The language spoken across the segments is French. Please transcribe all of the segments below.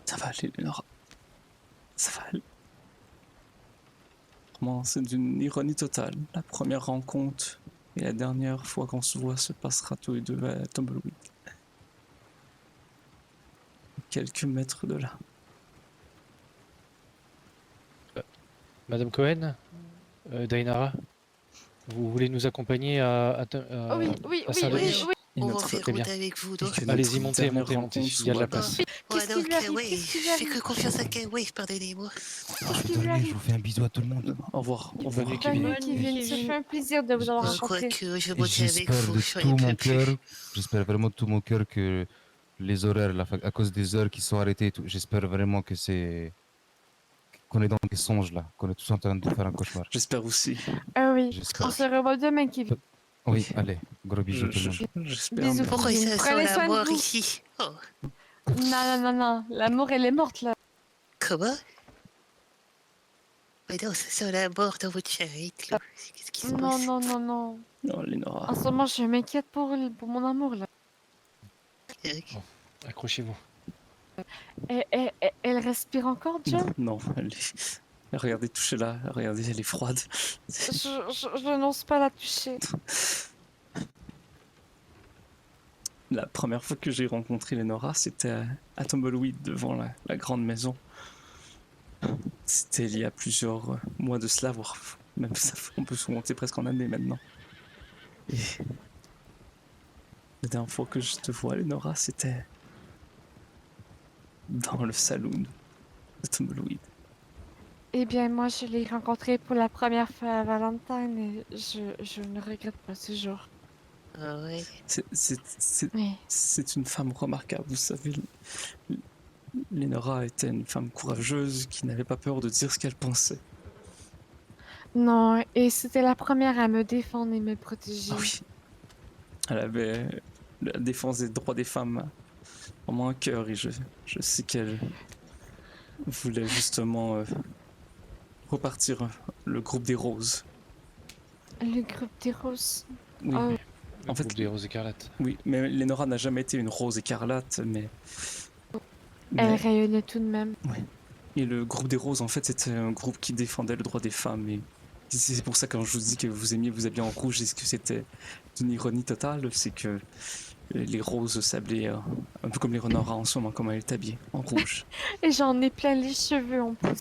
Ça va aller, Lénora. Ça va aller. Vraiment, c'est d'une ironie totale. La première rencontre et la dernière fois qu'on se voit se passera tous les deux à Tumbleweed. Quelques mètres de là. Madame Cohen, Dainara, vous voulez nous accompagner Oh oui, oui, à oui, Saint-Denis? oui, oui. Et On va notre... faire Très bien. route avec vous, Et donc. que Allez-y, notre montez, dernière montez, montez. rencontre Il y a de la soit place. Qu'est-ce qui lui arrive? Qu'est-ce qui lui Fais arrive? que confiance à Kevin, pardonnez-moi. Je vais qui lui dormir, je arrive? vous fais un bisou à tout le monde. Au revoir. Au Bonne revoir. nuit, Bonne Kevin. nuit, Kevin. Ça fait un plaisir de vous avoir Je crois rencontré. que je Et monte avec j'espère vous, de j'en ai tout mon plus. cœur, j'espère vraiment de tout mon cœur que les horaires, à cause des heures qui sont arrêtées, et tout, j'espère vraiment que qu'on est dans des songes là, qu'on est tous en train de faire un cauchemar. J'espère aussi. Ah oui, J'espère. on se revoit demain, Kevin. Oui, allez, gros bisous tout le monde. J'espère. Bisous, Pourquoi Kevin. ça sent Prenez la soin de mort vous. ici? Oh, Non. L'amour, elle est morte, là. comment? Mais non, ça sent la mort dans votre charrette, là. Qu'est-ce qui se passe? Non. Non, Lénora. En ce moment, je m'inquiète pour mon amour, là. Accrochez-vous. Elle respire encore, John? Non, elle est... Regardez, touchez-la. Regardez, elle est froide. Je n'ose pas la toucher. La première fois que j'ai rencontré Lénora, c'était à Tumbleweed, devant la grande maison. C'était il y a plusieurs mois de cela, voire même ça, on peut se monter presque en année maintenant. Et la dernière fois que je te vois, Lénora, c'était dans le saloon de Tumbleweed. Eh bien, moi, je l'ai rencontrée pour la première fois à Valentine et je ne regrette pas ce jour. Ah ouais. Oui. C'est une femme remarquable, vous savez. Lénora était une femme courageuse qui n'avait pas peur de dire ce qu'elle pensait. Non, et c'était la première à me défendre et me protéger. Ah oui. Elle avait la défense des droits des femmes vraiment à cœur et je sais qu'elle voulait justement repartir le groupe des roses. Le groupe des roses. Oui, Oh. Le En fait, groupe des roses écarlates. oui, mais Lénora n'a jamais été une rose écarlate, mais... Elle rayonnait tout de même. Et le groupe des roses, en fait, c'était un groupe qui défendait le droit des femmes. Et c'est pour ça que quand je vous dis que vous aimiez vous habiller en rouge, est-ce que c'était une ironie totale? C'est que les roses s'habillent un peu comme les renards en ce moment, comme elle est habillée, en rouge. Et j'en ai plein les cheveux en plus.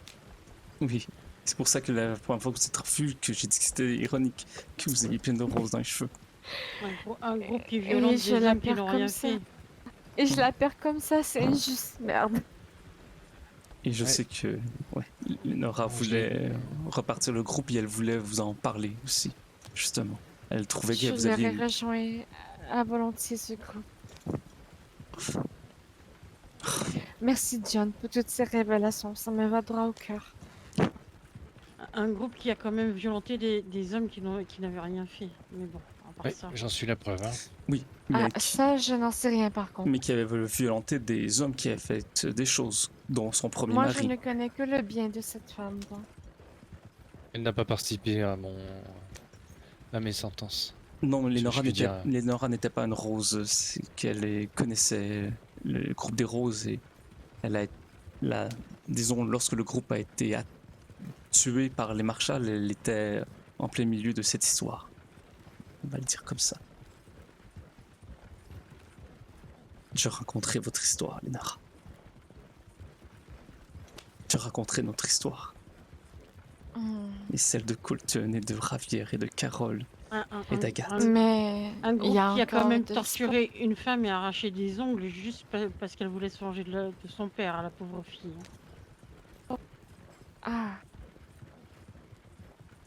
Oui, c'est pour ça que la première fois que vous êtes revus, que j'ai dit que c'était ironique que vous ayez plein de roses dans les cheveux. Un groupe qui violente Et je des la hommes qui perds n'ont comme rien ça. fait. Et je la perds comme ça, c'est injuste, merde. Et je Ouais. sais que Lénora voulait repartir le groupe et elle voulait vous en parler aussi, justement. Elle trouvait que Je vous aviez... l'aurais rejoint à volontiers ce groupe. Merci John pour toutes ces révélations, ça me va droit au cœur. Un groupe qui a quand même violenté des hommes qui n'avaient rien fait. Mais bon, à part Oui, ça. j'en suis la preuve. Hein. Oui, mais, Ah, ça, je n'en sais rien par contre. mais qui avait violenté des hommes qui avaient fait des choses, dont son premier Moi, mari. je ne connais que le bien de cette femme. Donc. Elle n'a pas participé à mes sentences. Non, je puis dire. Lénora n'était pas une rose, c'est qu'elle connaissait le groupe des roses et elle a, disons, lorsque le groupe a été tué par les Marshals, elle était en plein milieu de cette histoire. On va le dire comme ça. Je raconterai votre histoire, Lénara. Je raconterai notre histoire. Et celle de Colton et de Ravière et de Carole et d'Agathe. Mais Un il groupe y a qui a quand encore même de torturé une femme et arraché des ongles juste parce qu'elle voulait se venger de son père, la pauvre fille. Ah,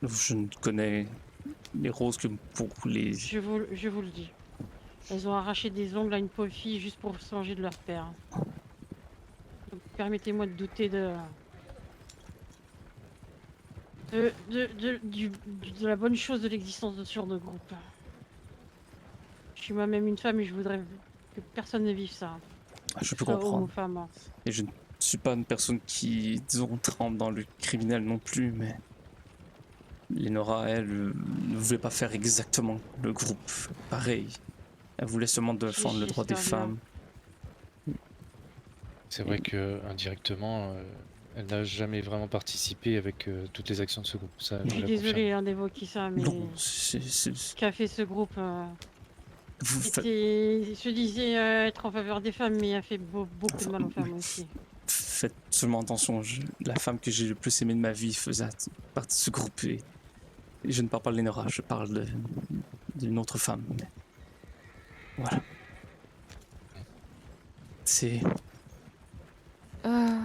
Je ne connais les roses que pour les... Je vous le dis. Elles ont arraché des ongles à une pauvre fille juste pour se venger de leur père. Donc, permettez-moi de douter de la bonne chose de l'existence de ce genre de groupe. Je suis moi-même une femme et je voudrais que personne ne vive ça. Je peux Homme ou comprendre. femme. Hein. Et je ne suis pas une personne qui, disons, trempe dans le criminel non plus, mais... Lénora, elle, ne voulait pas faire exactement le groupe pareil. Elle voulait seulement défendre le droit des j'espère bien. femmes. C'est vrai que indirectement, elle n'a jamais vraiment participé avec toutes les actions de ce groupe. Ça, Je je suis la désolée hein, d'évoquer ça, mais Non, ce qu'a fait ce groupe, vous faites, se disait être en faveur des femmes, mais a fait beaucoup de mal aux femmes aussi. faites seulement attention. La femme que j'ai le plus aimée de ma vie faisait partie de ce groupe. Et je ne parle pas de Lénora, je parle d'une autre femme. Mais voilà. C'est.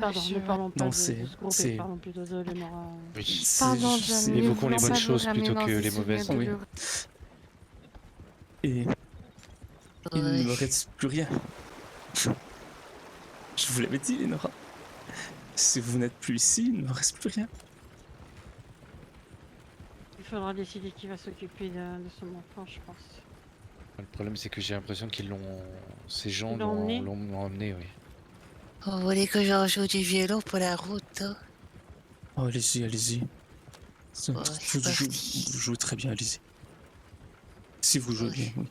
Pardon, ne parlons pas Non, de ce groupe et parlons plutôt de Lénora. Oui. Pardon, c'est- John. Évoquons les voulons bonnes pas choses vous ramener plutôt dans que des les mauvaises. souvenirs Oui. douloureux. Et il ne Ouais. me reste plus rien. Je vous l'avais dit, Lénora. Si vous n'êtes plus ici, il ne me reste plus rien. Il faudra décider qui va s'occuper de son enfant, je pense. Le problème, c'est que j'ai l'impression qu'ils l'ont. Ces gens Ils l'ont emmené l'ont emmené, oui. Vous voulez que j'en joue du violon pour la route, hein? Oh, allez-y, allez-y. c'est Vous parti. jouez très bien, allez-y. Si vous jouez bien, oui.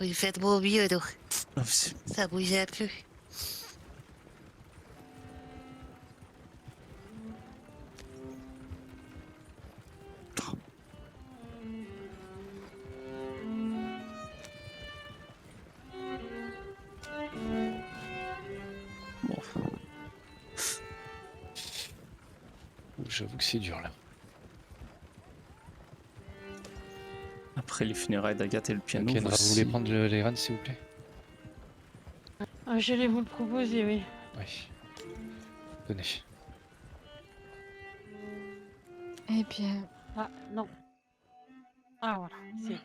Vous faites mon mieux, donc. Non, c'est- Ça bouge un peu. Bon. J'avoue que c'est dur là. Après les funérailles d'Agathe et le piano. Kenra, vous voici- voulez prendre les rênes, s'il vous plaît? J'allais vous le proposer, oui. Oui. Tenez. Eh bien, Ah, non. Ah, voilà, c'est...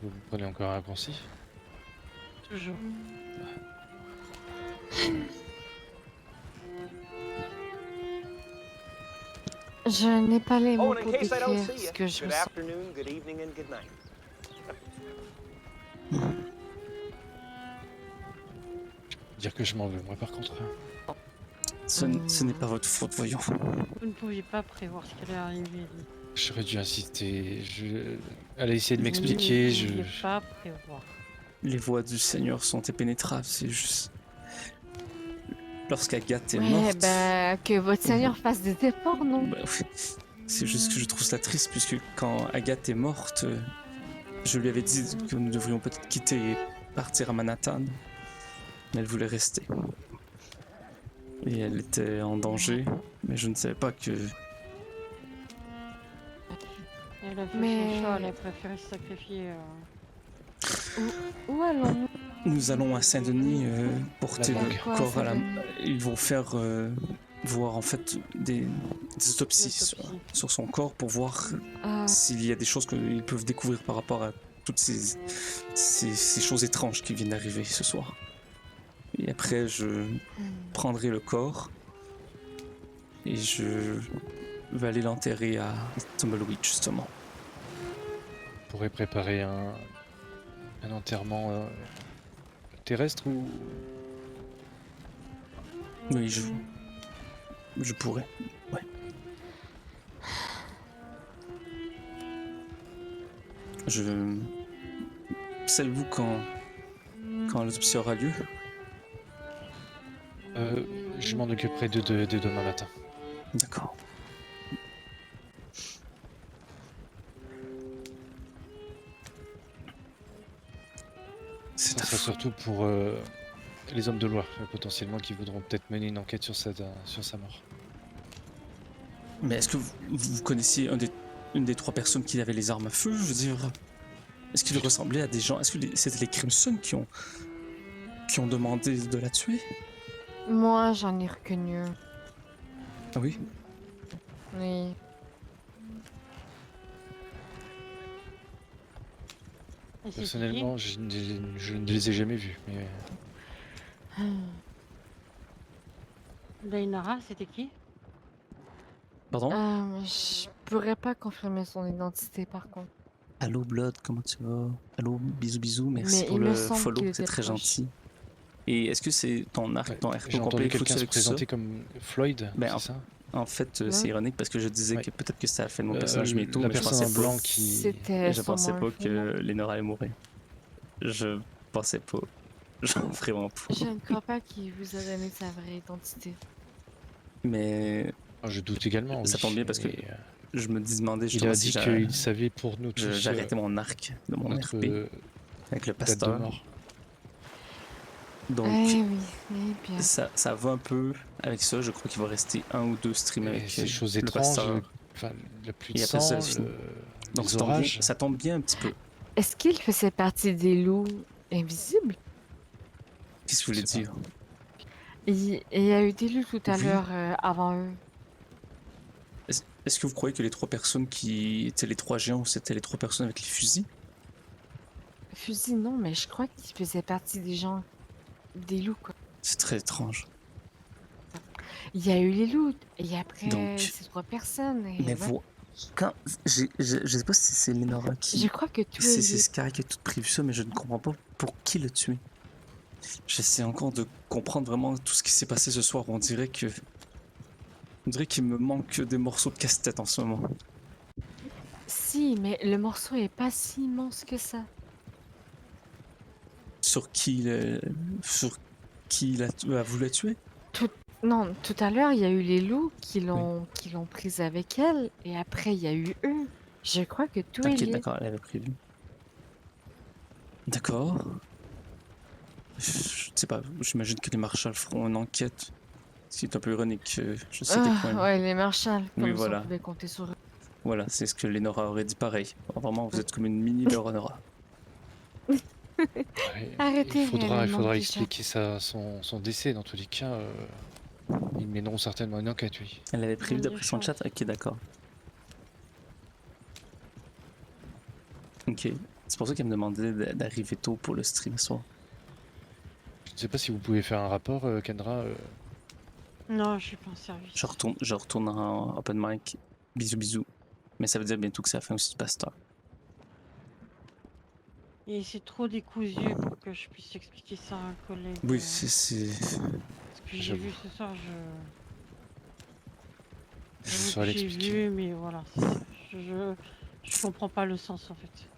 Vous prenez encore un raccourci? Toujours. je n'ai pas les mots Oh, and pour in case I don't décrire see ce you, que je good ressens. afternoon, good evening, and good night. Dire que je m'en veux, moi par contre. Ce n'est pas votre faute, voyons. Vous ne pouviez pas prévoir ce qui allait arriver. J'aurais dû insister. Elle a essayé de Vous m'expliquer. ne pouviez pas prévoir. Les voies du Seigneur sont impénétrables, c'est juste. Lorsqu'Agathe est Ouais, morte. ben, que votre seigneur fasse des efforts, non? Bah, oui. C'est juste que je trouve ça triste, puisque quand Agathe est morte, je lui avais dit que nous devrions peut-être quitter et partir à Manhattan. Mais elle voulait rester. Et elle était en danger, mais je ne savais pas que. Elle a fait Mais- son choix, elle a préféré se sacrifier. Où allons-nous? Nous allons à Saint-Denis porter La le morgue. Quoi, corps à la. Saint-Denis? Ils vont faire voir en fait des autopsies sur, L'autopsie. sur son corps pour voir Ah, s'il y a des choses qu'ils peuvent découvrir par rapport à toutes ces choses étranges qui viennent d'arriver ce soir. Et après, je prendrai le corps et je vais aller l'enterrer à Tumbleweed, justement. On pourrait préparer un enterrement terrestre ou. Oui, je pourrais. Ouais. Savez-vous quand l'autopsie aura lieu? Je m'en occuperai de demain matin. D'accord. C'est Ça ta sera faute. surtout pour les hommes de loi, potentiellement, qui voudront peut-être mener une enquête sur sa mort. Mais est-ce que vous connaissiez une des trois personnes qui avait les armes à feu? Je veux dire, est-ce qu'il ressemblait à des gens? Est-ce que c'était les Crimson qui ont demandé de la tuer? moi, j'en ai reconnu un. Ah oui? Oui. Et c'est Personnellement, je ne les ai jamais vus. Mais qui Dainara, c'était qui? Pardon? Je pourrais pas confirmer son identité par contre. Allô Blood, comment tu vas? Allô, bisous bisous, merci Mais pour il me le semble follow, qu'il c'est était très proche. gentil. Et est-ce que c'est ton arc, Ouais, ton RP j'ai complet entendu quelqu'un fout se avec tout ça? présenter comme Floyd, Ben, c'est ça? En fait, Là? c'est ironique parce que je disais Ouais. que peut-être que ça a fait de mon personnage MeToo, La mais je personne pensais en pas. blanc qui... C'était Je pensais sûrement un pas faux que nom. Lénora allait mourir. Je pensais pas. Genre vraiment pas. Je ne crois pas qu'il vous a donné sa vraie identité. Mais Ah, je doute également, ça oui. tombe bien parce que mais, je me demandais il justement a si dit qu'il savait pour nous tous j'ai arrêté mon arc de mon notre RP avec le date de pasteur. mort. Donc Eh oui, eh bien. ça va un peu avec ça. Je crois qu'il va rester 1 ou 2 streams Et avec ces choses le étranges, pasteur. enfin, la pluie de Et après ça, sang, c'est fini. Donc les ça tombe bien, orages. ça tombe bien un petit peu. Est-ce qu'il faisait partie des loups invisibles? Qu'est-ce que vous voulez Je sais dire? Il y a eu des loups tout à Oui. l'heure avant eux. Est-ce que vous croyez que les 3 personnes qui étaient les 3 géants, c'était les 3 personnes avec les fusils? Fusil, non, mais je crois qu'ils faisaient partie des gens. Des loups, quoi. C'est très étrange. Il y a eu les loups, et après, Donc- ces 3 personnes. Et Mais ouais. vous, quand je sais pas si c'est Lénora qui. Je crois que tous C'est les Sky qui a tout prévu ça, mais je ne comprends pas pour qui le tuer. J'essaie encore de comprendre vraiment tout ce qui s'est passé ce soir. On dirait qu'il me manque des morceaux de casse-tête en ce moment. Si, mais le morceau est pas si immense que ça. Sur qui il a voulu la tuer? Non, tout à l'heure, il y a eu les loups qui l'ont prise avec elle, et après, il y a eu eux. Je crois que tout est Ok, lié. d'accord, elle avait prévu. D'accord. Je sais pas, j'imagine que les marshals feront une enquête. Ce qui est un peu ironique, je sais à quel point. Ouais, les marshals, comme Oui, si voilà. on pouvait compter sur eux. Voilà, c'est ce que Lénora aurait dit pareil. Vraiment, vous êtes comme une mini Lénora. Ouais, Arrêtez, il elle faudra manque déjà. expliquer son décès dans tous les cas. Ils mèneront certainement une enquête, oui. Elle avait prévu Il y a d'après son chance. chat? Ok, d'accord. Ok. C'est pour ça qu'elle me demandait d'arriver tôt pour le stream ce soir. Je ne sais pas si vous pouvez faire un rapport, Kendra. Non, je suis pas en service. Je retourne en open mic. Bisous, bisous. Mais ça veut dire bientôt que c'est la fin aussi du pasteur. Et c'est trop décousu pour que je puisse expliquer ça à un collègue. Oui, c'est. Ce que j'ai J'avoue. vu ce soir, Je j'avoue saurais que j'ai l'expliquer. vu, mais voilà. c'est ça. Je comprends pas le sens en fait.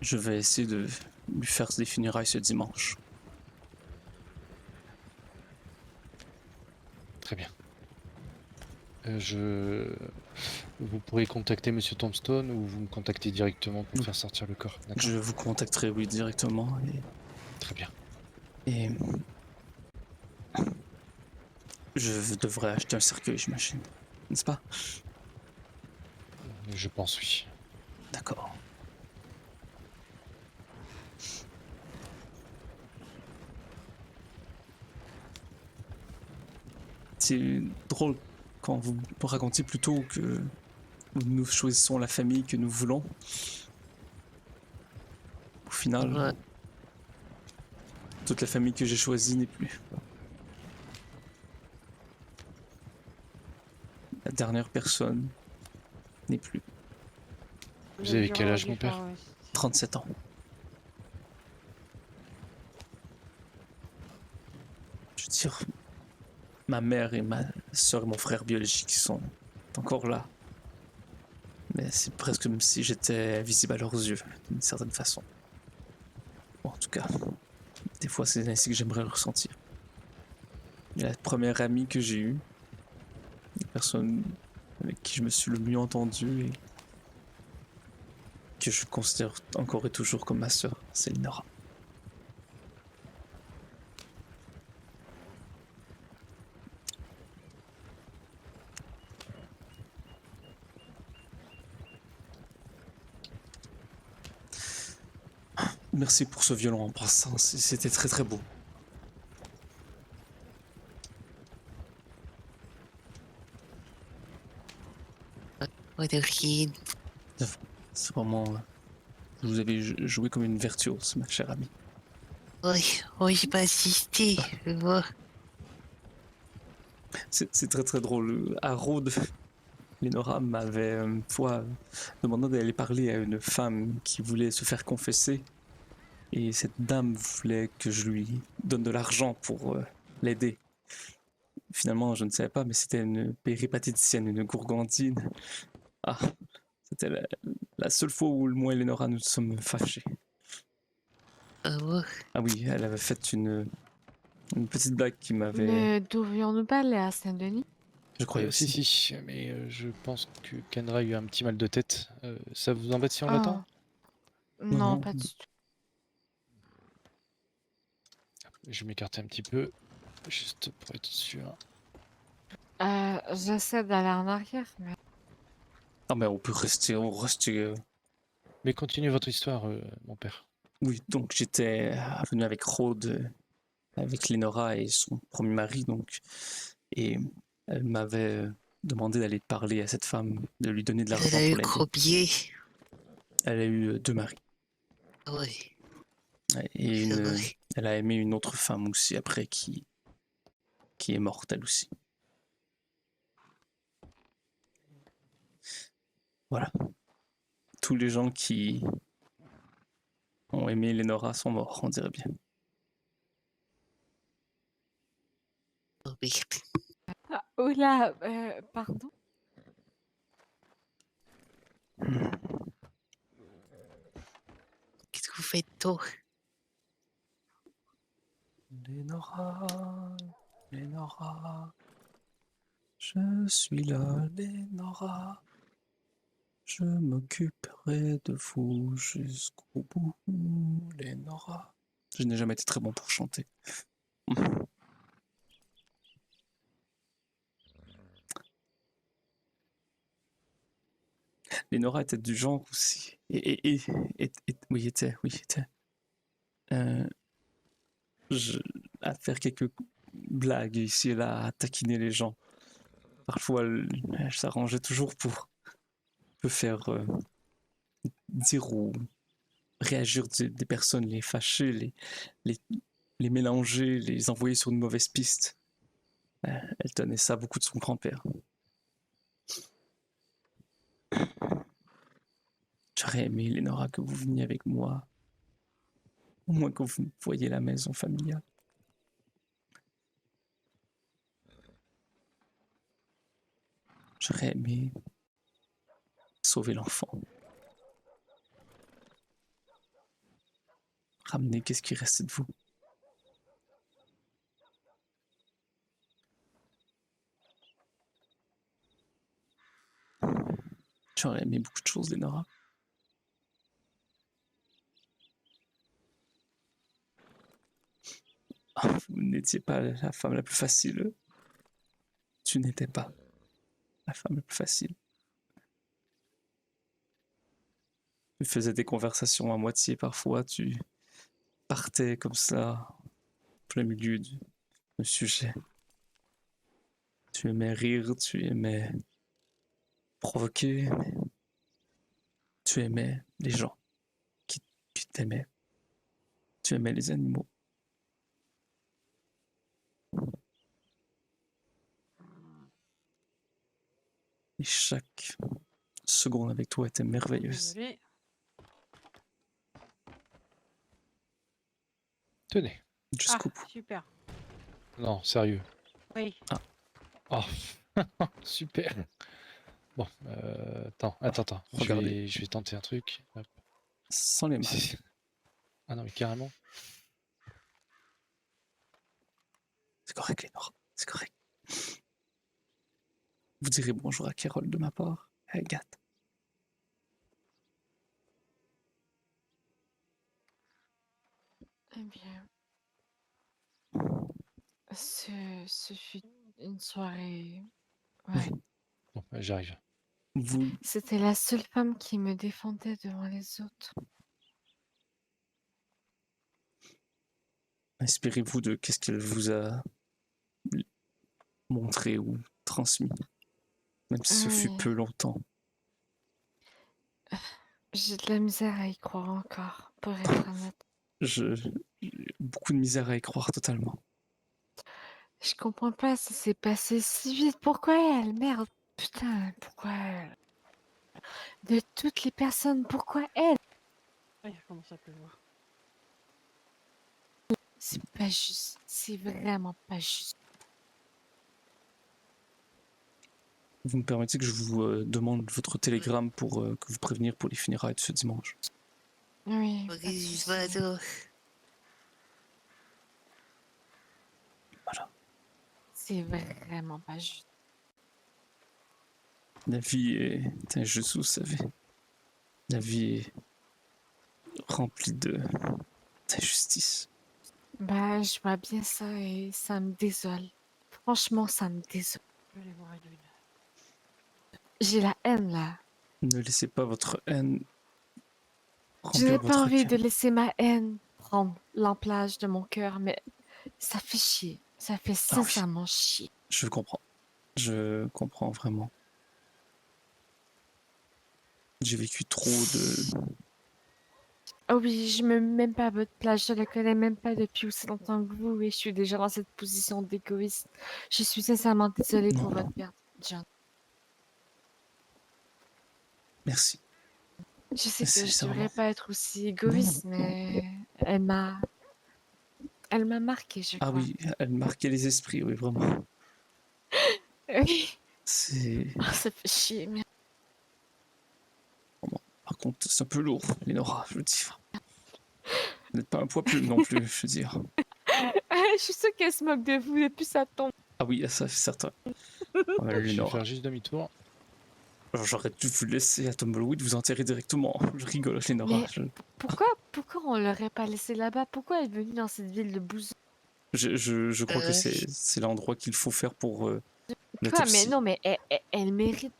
Je vais essayer de lui faire des funérailles ce dimanche. Très bien. Vous pourrez contacter Monsieur Tombstone ou vous me contactez directement pour Oui. faire sortir le corps. D'accord. Je vous contacterai, oui, directement. Très bien. Et je devrais acheter un cercueil, j'imagine. N'est-ce pas? Je pense oui. D'accord. C'est drôle quand vous racontiez plutôt que nous choisissons la famille que nous voulons. Au final, Ouais. toute la famille que j'ai choisie n'est plus. La dernière personne n'est plus. Vous avez quel âge, mon père? 37 ans. Je veux dire, ma mère et ma soeur et mon frère biologique sont encore là. Mais c'est presque comme si j'étais invisible à leurs yeux, d'une certaine façon. Bon, en tout cas, des fois c'est ainsi que j'aimerais le ressentir. Et la première amie que j'ai eue, la personne avec qui je me suis le mieux entendu et que je considère encore et toujours comme ma sœur, c'est Lénora. Merci pour ce violon en passant, c'était très très beau. Ouais, de rien. C'est vraiment... Vous avez joué comme une virtuose, ma chère amie. Oui, oui, j'ai pas assisté. Je vois. C'est très très drôle. À Rhodes, Lénora m'avait une fois demandé d'aller parler à une femme qui voulait se faire confesser. Et cette dame voulait que je lui donne de l'argent pour l'aider. Finalement, je ne savais pas, mais c'était une péripatéticienne, une gourgandine. Ah, c'était la seule fois où moi et Lénora nous sommes fâchés. Ah ouais. Ah oui, elle avait fait une petite blague qui m'avait... Ne devions-nous pas aller à Saint-Denis? Je croyais Si, aussi. si, mais je pense que Kendra a eu un petit mal de tête. Ça vous embête si on Ah, l'attend? Non, non, non. pas du tout. Je vais m'écarter un petit peu, juste pour être sûr. J'essaie d'aller en arrière, mais... Ah mais on peut rester, Mais continuez votre histoire, mon père. Oui, donc j'étais venu avec Rhodes, avec Lénora et son premier mari, donc. Et elle m'avait demandé d'aller parler à cette femme, de lui donner de Elle l'argent a pour eu l'aider. combien? Elle a eu 2 maris. Ah ouais. Ouais, et C'est vrai. elle a aimé une autre femme aussi après qui est morte elle aussi. Voilà. Tous les gens qui ont aimé Lénora sont morts, on dirait bien. Oh merde. Ah, oula, pardon? Qu'est-ce que vous faites tôt? Lénora, Lénora, je suis là, Lénora. Je m'occuperai de vous jusqu'au bout, Lénora. Je n'ai jamais été très bon pour chanter. Lénora était du genre aussi. Oui, était. Euh, à faire quelques blagues ici et là, à taquiner les gens. Parfois, elle s'arrangeait toujours pour peu faire dire ou réagir des personnes, les fâcher, les, les mélanger, les envoyer sur une mauvaise piste. Elle tenait ça beaucoup de son grand-père. J'aurais aimé, Lénora, que vous veniez avec moi. Au moins que vous voyiez la maison familiale. J'aurais aimé sauver l'enfant. Ramener qu'est-ce qui restait de vous. J'aurais aimé beaucoup de choses, Lénora. Vous n'étiez pas la femme la plus facile. Tu n'étais pas la femme la plus facile. Tu faisais des conversations à moitié parfois, tu partais comme ça, en plein milieu du sujet. Tu aimais rire, tu aimais provoquer, mais tu aimais les gens qui t'aimaient. Tu aimais les animaux. Et chaque seconde avec toi était merveilleuse. Désolé. Tenez. Jusqu'au bout. Super. Non, sérieux. Oui. Oh, super. Bon, attends. Regardez. Je vais tenter un truc. Hop. Sans les mains. Ah non, mais carrément. C'est correct, Lénore. C'est correct. Vous direz bonjour à Carole de ma part, à Agathe. Eh bien, ce fut une soirée... Ouais. Bon, j'arrive. Vous C'était la seule femme qui me défendait devant les autres. inspirez-vous de qu'est-ce qu'elle vous a montré ou transmis, même si ce fut Oui. peu longtemps. J'ai de la misère à y croire encore, pour être honnête. J'ai beaucoup de misère à y croire totalement. Je comprends pas, ça s'est passé si vite. Pourquoi elle, merde? Putain, pourquoi elle? De toutes les personnes, pourquoi elle? Ah, il commence à pleuvoir. C'est pas juste. C'est vraiment pas juste. Vous me permettez que je vous demande votre télégramme pour que vous prévenir pour les funérailles de ce dimanche. Oui. pas de Ok, souci. voilà. Voilà. C'est vraiment pas juste. La vie est injuste, vous savez. La vie est remplie d'injustice. Bah, je vois bien ça et ça me désole. Franchement, ça me désole. Je vais aller voir Edwin. J'ai la haine là. Ne laissez pas votre haine Je remplir n'ai pas votre envie de cœur. laisser ma haine prendre l'emplage de mon cœur, mais ça fait chier. Ça fait Ah oui. sincèrement chier. Je comprends. Je comprends vraiment. J'ai vécu trop de... Oh oui, je me mets même pas à votre place, je la connais même pas depuis aussi longtemps que vous et je suis déjà dans cette position d'égoïste. Je suis sincèrement désolée pour Non. votre perte, John. Merci. Je sais que C'est je vraiment- devrais pas être aussi égoïste, mais elle m'a marqué, je Ah crois. oui, elle marquait les esprits, oui, vraiment. Oui. C'est... Oh, ça fait chier, mais Par contre, c'est un peu lourd, Lénora, je veux dire. Vous n'êtes pas un poids plume non plus, je veux dire. je suis sûre qu'elle se moque de vous depuis sa tombe. Ah oui, ça c'est certain. Ouais, Je vais Lénora. faire juste demi-tour. J'aurais dû vous laisser à Tumbleweed vous enterrer directement. Je rigole, Lénora. Mais- Pourquoi on l'aurait pas laissé là-bas? Pourquoi elle est venue dans cette ville de bouseux? Je crois que c'est l'endroit qu'il faut faire pour Quoi? Mais l'autopsie. non, mais elle mérite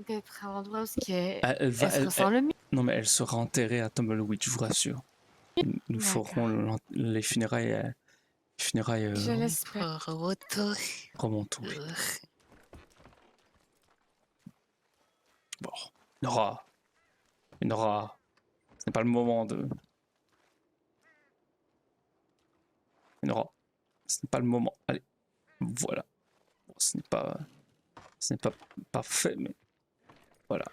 d'être à l'endroit où Elle va, elle se ressent le mieux. non, mais elle sera enterrée à Tumbleweed, je vous rassure. Nous D'accord. ferons les funérailles, Je l'espère. Roto. remontent, oui. Bon, Lénora, ce n'est pas le moment de... Lénora, ce n'est pas le moment. Allez, voilà. Bon, ce n'est pas parfait, mais voilà.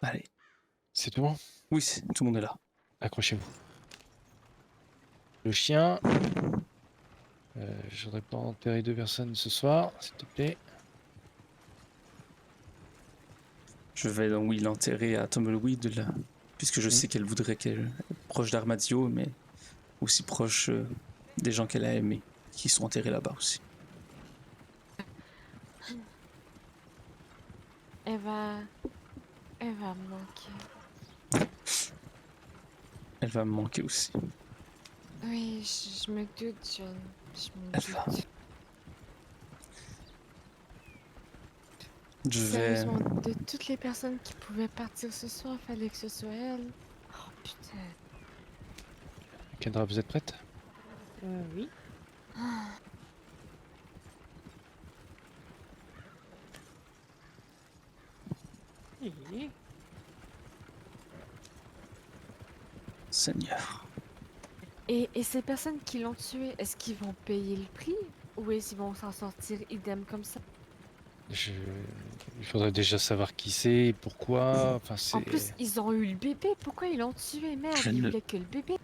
Allez, C'est tout bon? oui, tout le monde est là. Accrochez-vous. Le chien. Je voudrais pas enterrer 2 personnes ce soir, s'il te plaît. Je vais donc, oui, l'enterrer à Tumbleweed, là, puisque je Mhm. sais qu'elle voudrait qu'elle proche d'Armadillo, mais aussi proche des gens qu'elle a aimés, qui sont enterrés là-bas aussi. Elle va me manquer. Elle va me manquer aussi. Oui, je me doute, John. Je me Elle va. doute. Je vais... Sérieusement, de toutes les personnes qui pouvaient partir ce soir, il fallait que ce soit elle. Oh putain. Kendra, vous êtes prête? Oui. Et- Seigneur. Et ces personnes qui l'ont tué, est-ce qu'ils vont payer le prix? Ou est-ce qu'ils vont s'en sortir idem comme ça? Il faudrait déjà savoir qui c'est et pourquoi. Enfin, En plus, c'est. ils ont eu le bébé. Pourquoi ils l'ont tué? Merde, Je ils ne- voulaient que le bébé.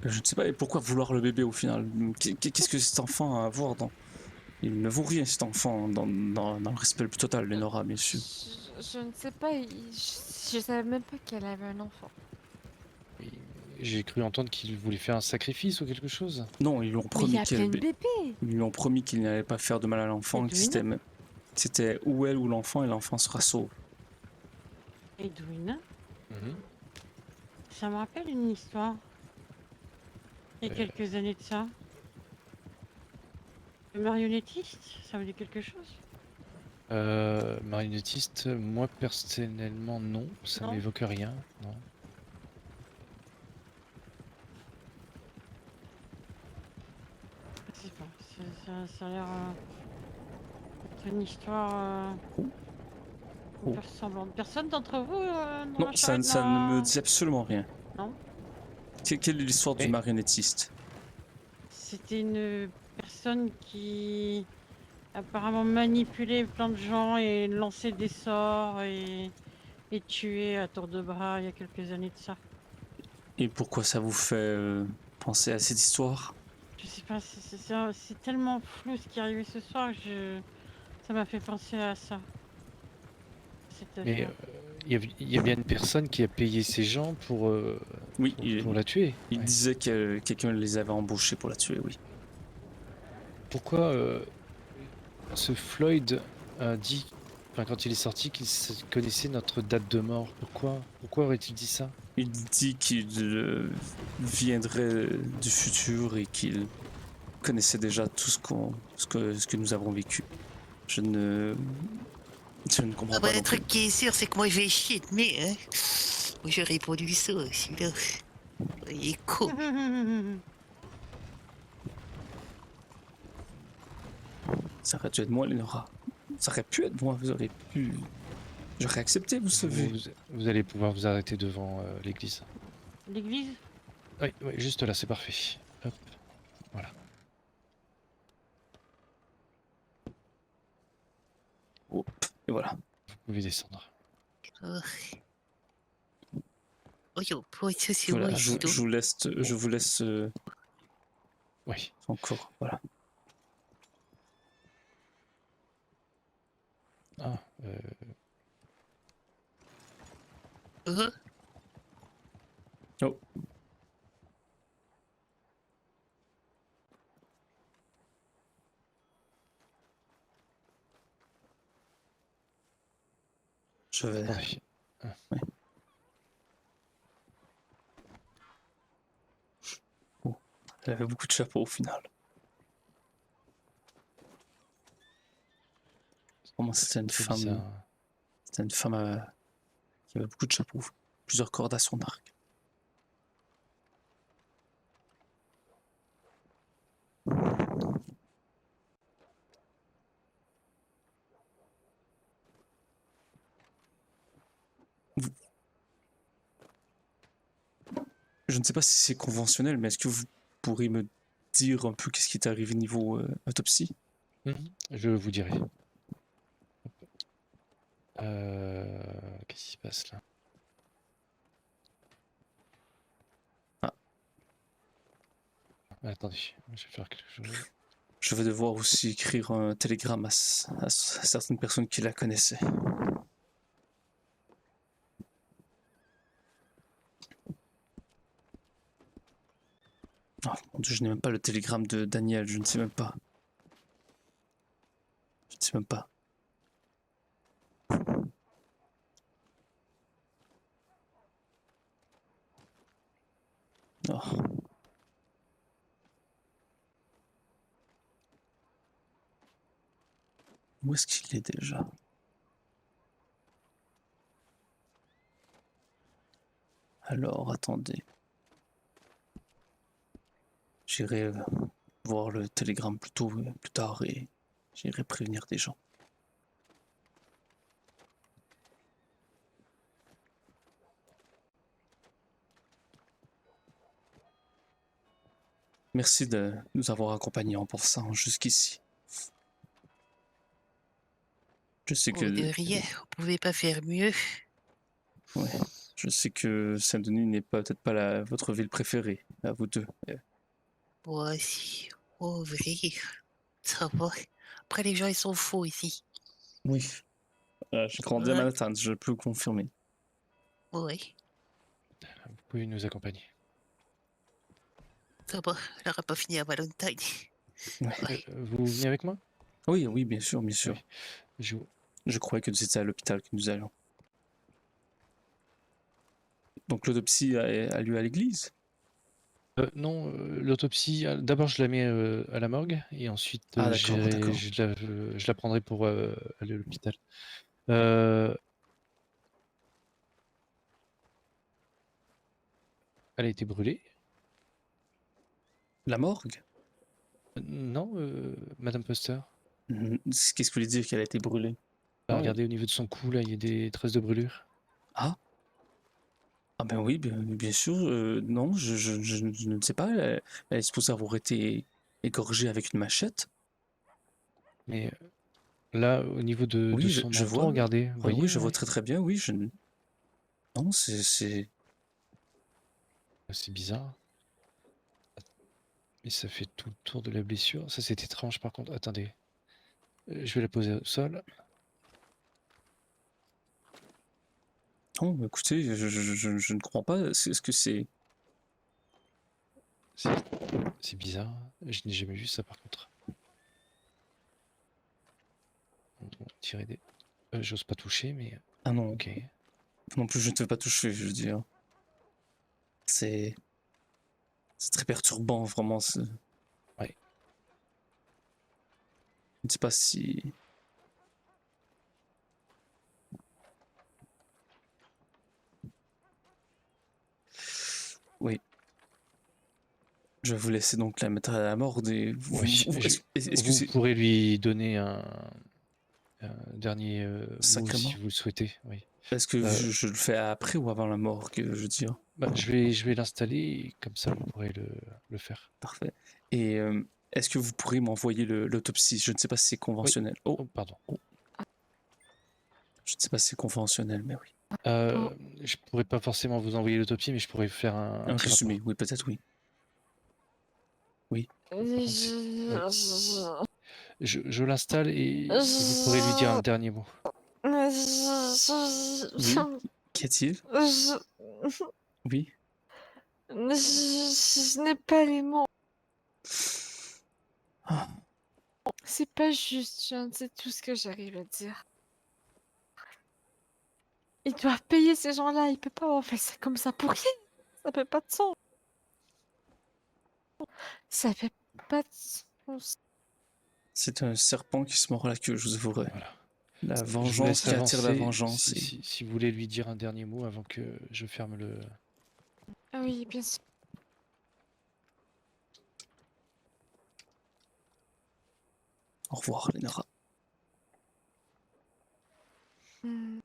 Je ne sais pas, et pourquoi vouloir le bébé au final? Qu'est-ce que cet enfant a à voir dans... Il ne vaut rien cet enfant dans le respect le plus total, Lénora, bien sûr. Je ne sais pas, je savais même pas qu'elle avait un enfant. J'ai cru entendre qu'il voulait faire un sacrifice ou quelque chose. Non, ils lui ont Mais il promis y a plein de bébés. Ils lui ont promis qu'il n'allait pas faire de mal à l'enfant, que Edwin c'était ou elle ou l'enfant, et l'enfant sera sauvé. Edwin, Mhm. ça me rappelle une histoire. Il y a quelques années de ça. Le marionnettiste, ça vous dit quelque chose? Marionnettiste, moi personnellement non, ça Non. m'évoque rien. Non. Je sais pas, ça a l'air d'être une histoire Oh. ressemblante. Personne d'entre vous dans Non, la ça charrette ne n'a- me dit absolument rien. Non. Quelle est l'histoire du Et- marionnettiste? c'était une personne qui apparemment manipulait plein de gens et lançait des sorts et tuait à tour de bras il y a quelques années de ça. Et pourquoi ça vous fait penser à cette histoire? Je sais pas, c'est tellement flou ce qui est arrivé ce soir que ça m'a fait penser à ça. Cette Mais affaire. il y a bien une personne qui a payé ces gens Oui, pour la tuer. il Ouais. disait que quelqu'un les avait embauchés pour la tuer, oui. Pourquoi ce Floyd a dit, enfin, quand il est sorti, connaissait notre date de mort? Pourquoi aurait-il dit ça? Il dit qu'il viendrait du futur et qu'il connaissait déjà tout ce que nous avons vécu. Je ne comprends Ah bah, pas le non plus. truc qui est sûr, c'est que moi, je vais chier de mai, hein. Moi, j'ai répondu ça, celui-là. Il est con. Ça aurait dû être moi, Lénora. Ça aurait pu être moi, vous auriez pu... J'aurais accepté, vous savez. Vous allez pouvoir vous arrêter devant l'église. L'église? Oui, juste là, c'est parfait. Hop, voilà. Hop, et voilà. Vous pouvez descendre. Oh. Oh, yo, oh, ça, c'est Voilà, moi, je ici, donc. vous laisse Oui. encore, voilà. Ah, Oh. Oh. Je vais... attendez. Elle avait beaucoup de chapeaux au final. Vraiment, c'était une C'est femme... bizarre. C'était une femme qui avait beaucoup de chapeaux. Plusieurs cordes à son arc. Je ne sais pas si c'est conventionnel, mais est-ce que vous pourriez me dire un peu qu'est-ce qui est arrivé niveau autopsie? Je vous dirai. Qu'est-ce qui se passe là? Ah. Attendez, je vais faire quelque chose. Je vais devoir aussi écrire un télégramme à certaines personnes qui la connaissaient. Oh mon Dieu, je n'ai même pas le télégramme de Daniel, je ne sais même pas. Je ne sais même pas. Oh. Où est-ce qu'il est déjà? Alors, attendez. J'irai voir le télégramme plus tard et j'irai prévenir des gens. Merci de nous avoir accompagnés en pensant jusqu'ici. Je sais Oh, que... de rien, on pouvait pas faire mieux. Ouais, je sais que Saint-Denis n'est peut-être pas votre ville préférée, à vous deux. Moi aussi. Oh, vrai. Ça va. Après, les gens, ils sont faux ici. Oui. J'ai grandi à Ouais. Manhattan, je peux confirmer. Ouais. Vous pouvez nous accompagner. Ça va, elle n'aura pas fini à Valentine. Ouais. Vous venez avec moi? Oui, oui, bien sûr, bien sûr. Oui. Je... Je croyais que c'était à l'hôpital que nous allions. Donc l'autopsie a lieu à l'église? non, l'autopsie, d'abord je la mets à la morgue et ensuite Ah, d'accord, d'accord. je la prendrai pour aller à l'hôpital. Elle a été brûlée? La morgue? Non, Madame Poster. Qu'est-ce que vous voulez dire qu'elle a été brûlée? Bah, Non, regardez au niveau de son cou, là, il y a des traces de brûlure. Ah? Ah ben oui, bien sûr. Non, je ne sais pas. Elle est supposée avoir été égorgé avec une machette. Mais là, au niveau de Oui, son je menton, vois. regardez, vous Oui, voyez, oui, je vois ouais. très très bien. Oui, je. Non, c'est. C'est bizarre. Et ça fait tout le tour de la blessure. Ça, c'est étrange, par contre. Attendez. Je vais la poser au sol. Non, écoutez, je ne comprends pas. Est-ce que c'est. C'est bizarre. Je n'ai jamais vu ça, par contre. On doit tirer des... j'ose pas toucher, mais... Ah non, Ok. non plus, je ne te veux pas toucher, je veux dire. C'est. C'est très perturbant, vraiment. Ouais. Je ne sais pas si. Oui. Je vais vous laisser donc la mettre à la morgue. Oui, Est-ce que vous c'est. pourrez lui donner un dernier mot Sacrément. si vous le souhaitez. Oui. Est-ce que Euh, je le fais après ou avant la morgue, je veux dire? Bah, je vais l'installer et comme ça vous pourrez le faire. Parfait. Et est-ce que vous pourrez m'envoyer l'autopsie? Je ne sais pas si c'est conventionnel. Oh, Oh, pardon. je ne sais pas si c'est conventionnel, mais oui. Je pourrais pas forcément vous envoyer l'autopsie, mais je pourrais faire un Un petit résumé, rapport. oui, peut-être oui. Oui. Je l'installe et vous pourrez lui dire un dernier mot. Oui. Qu'y a-t-il? Oui. Je n'ai pas les mots. Ah, C'est pas juste, John, c'est tout ce que j'arrive à dire. Ils doivent payer ces gens-là, ils peuvent pas avoir fait ça comme ça pour rien. Ça fait pas de sens. Ça fait pas de sens. c'est un serpent qui se mord la queue, je vous avouerai. Voilà. La Je vous vengeance laisse qui attire la avancer vengeance. si vous voulez lui dire un dernier mot avant que je ferme le... Ah oui, bien sûr. Au revoir, Lenora. Hmm.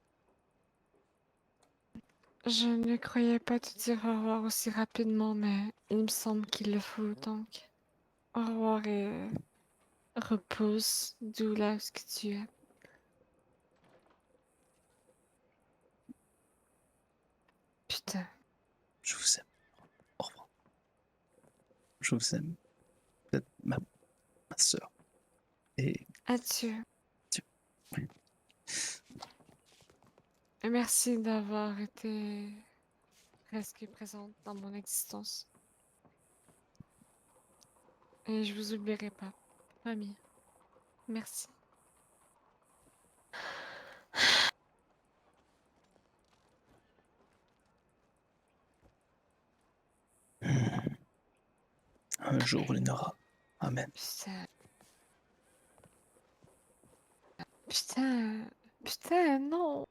Je ne croyais pas te dire au revoir aussi rapidement, mais il me semble qu'il le faut donc. Au revoir et repose d'où là ce que tu es. Putain. Je vous aime. Au revoir. Je vous aime. Vous êtes ma sœur. Et Adieu. Adieu. Et merci d'avoir été presque présente dans mon existence. Et je vous oublierai pas. Famille. Merci. un jour, Lenora. Amen. Putain. Putain. Putain, non.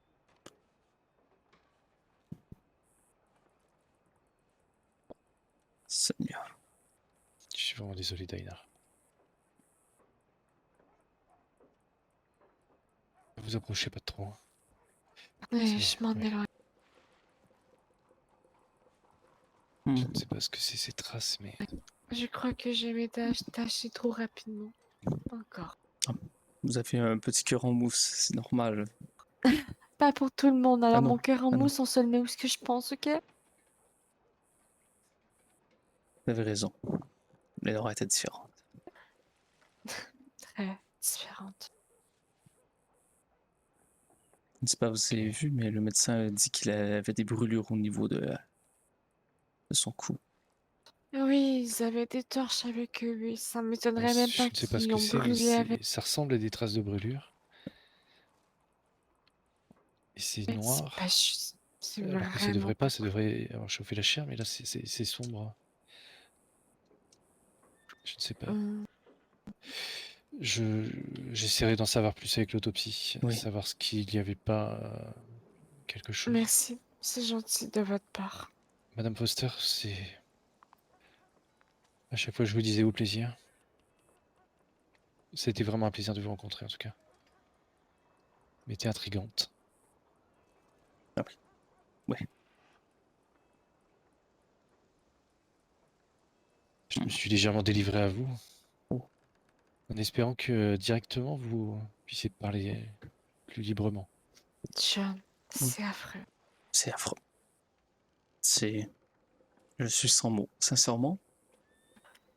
Seigneur. Je suis vraiment désolé, Dainar. Ne vous approchez pas trop. Hein. Ouais, C'est je bon, m'en ouais. éloigne. Je ne sais pas ce que c'est ces traces, mais... Je crois que j'ai mes tâché trop rapidement. Encore. Vous avez un petit cœur en mousse, c'est normal. Pas pour tout le monde. Alors non. mon cœur en Ah non. mousse, on se le met où ce que je pense, ok? Vous avez raison. Lenora était différente. Très différente. Je ne sais pas si vous avez vu, mais le médecin a dit qu'il avait des brûlures au niveau de son cou. Oui, ils avaient des torches avec eux, oui. Ça m'étonnerait même Je pas ne sais pas ce qu'ils que ont c'est, mais brûlé avec. ça ressemble à des traces de brûlure. Et c'est Mais c'est noir. pas juste. C'est Alors que ça vraiment devrait pas pas, ça devrait avoir chauffé la chair, mais là c'est sombre. Je ne sais pas. Hmm. J'essaierai d'en savoir plus avec l'autopsie, Oui. savoir ce qu'il n'y avait pas quelque chose. Merci, c'est gentil de votre part. Madame Foster, c'est... À chaque fois je vous disais au plaisir. C'était vraiment un plaisir de vous rencontrer en tout cas. Mais t'es intrigante. Ah oui. Ouais. Je me suis légèrement délivré à vous. En espérant que directement vous puissiez parler plus librement. John, Oui. c'est affreux. C'est affreux. C'est. Je suis sans mots. Sincèrement,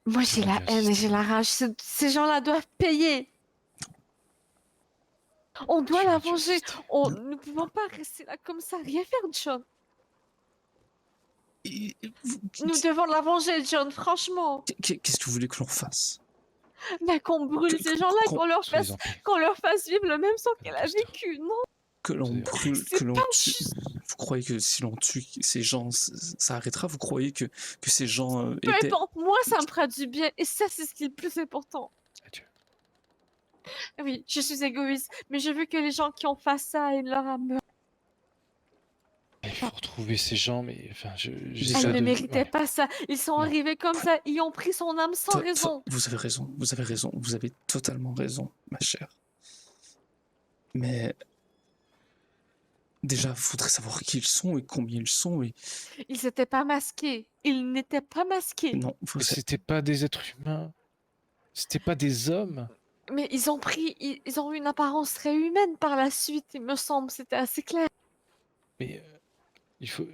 Moi, J'ai j'ai la rendu un haine et j'ai système. la rage. Ces gens-là doivent payer. On doit J'ai la rendu un venger. système. Nous ne pouvons pas rester là comme ça, rien faire, John. Nous devons la venger, John, franchement. qu'est-ce que vous voulez que l'on fasse? Mais qu'on brûle Que- ces que- gens-là, qu'on- Soyez en paix. qu'on leur fasse vivre le même sang Pas qu'elle a d'imposteur. vécu, non? Que l'on Vous avez- brûle, C'est que l'on pas tue. juste. Vous croyez que si l'on tue ces gens, ça arrêtera? Vous croyez que ces gens Peu étaient. importe, moi, ça me fera du bien. Et ça, c'est ce qui est le plus important. Adieu. Oui, je suis égoïste, mais je veux que les gens qui ont fait ça aient leur amour. Il faut retrouver ces gens, mais enfin, Elle Déjà, ne de... méritait ouais. pas ça. Ils sont Non. arrivés comme ça. Ils ont pris son âme sans raison. Vous avez raison, vous avez raison, vous avez totalement raison, ma chère. Mais déjà, il faudrait savoir qui ils sont et combien ils sont. Et Ils n'étaient pas masqués. Ils n'étaient pas masqués. non, vous Mais savez- c'était pas des êtres humains. C'était pas des hommes. Mais ils ont eu une apparence très humaine par la suite, il me semble. C'était assez clair. Mais il faut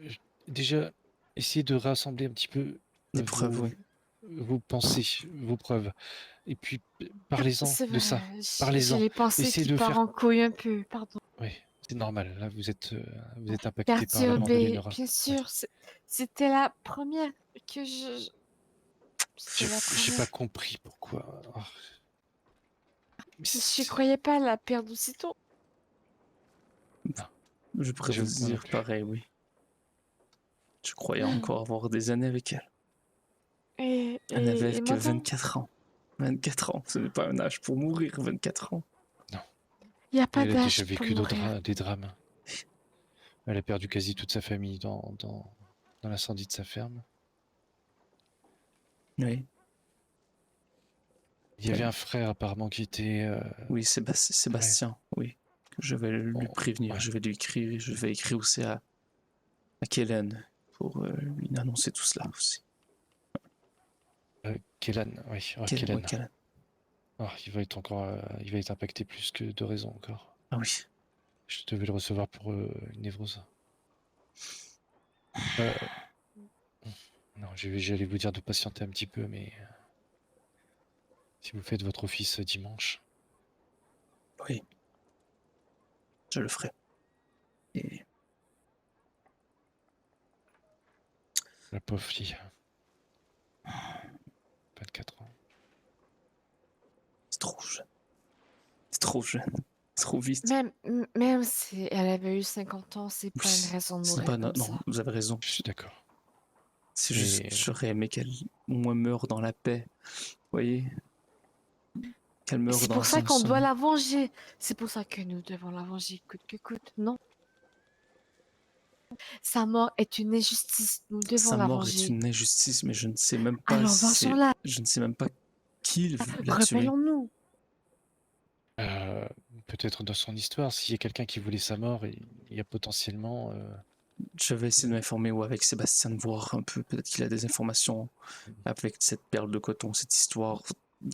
déjà essayer de rassembler un petit peu des preuves, oui. vos pensées, vos preuves. Et puis parlez-en C'est de ça. vrai. Parlez-en. J'ai les pensées Essayez qui de partent faire- en couille un peu, pardon. Oui, c'est normal. Là, vous êtes impacté par la Perturbée, mort d'Eleonora. bien sûr. C'était la première que je... C'est la J'ai première. pas compris pourquoi. Oh. Mais Je croyais pas la perdre aussitôt. Je pourrais Je- vous moi non dire plus. pareil, oui. Je croyais encore avoir des années avec elle. Elle n'avait que moi, 24 ans. 24 ans, ce n'est pas un âge pour mourir, 24 ans. il n'y a pas Elle a d'âge déjà pour vécu mourir. des drames. Elle a perdu quasi toute sa famille dans l'incendie de sa ferme. Oui, Il y avait un frère apparemment qui était... oui, Sébastien, oui. Je vais lui Bon, prévenir, ouais. je vais lui écrire, je vais écrire aussi à Kellen pour lui annoncer tout cela aussi. Kellan, oui. Oh, Kellen, Kellan. ouais, Kellen. Oh, il va être impacté plus que de raison encore. Ah oui. Je devais le recevoir pour une névrose. Non, j'allais vous dire de patienter un petit peu, mais si vous faites votre office dimanche, Oui. Je le ferai. Et la pauvre fille. 24 ans. c'est trop jeune. C'est trop jeune. Trop vite. Même si elle avait eu 50 ans, c'est pas Oui, une raison de ce n'est mourir pas comme non, ça. vous avez raison. Je suis d'accord. C'est Mais- juste, j'aurais aimé qu'elle au moins meure dans la paix. Vous voyez? Qu'elle meure C'est dans pour ça un qu'on doit sommeil. la venger. C'est pour ça que nous devons la venger coûte que coûte, non? Sa mort est une injustice. Nous devons Sa la mort est venger. une injustice, mais je ne sais même pas Alors, vengeons-la. je ne sais même pas qui l'a tué. Rebellons-nous. Peut-être dans son histoire, s'il y a quelqu'un qui voulait sa mort, il y a potentiellement... Je vais essayer de m'informer ou avec Sébastien de voir un peu, peut-être qu'il a des informations avec cette perle de coton, cette histoire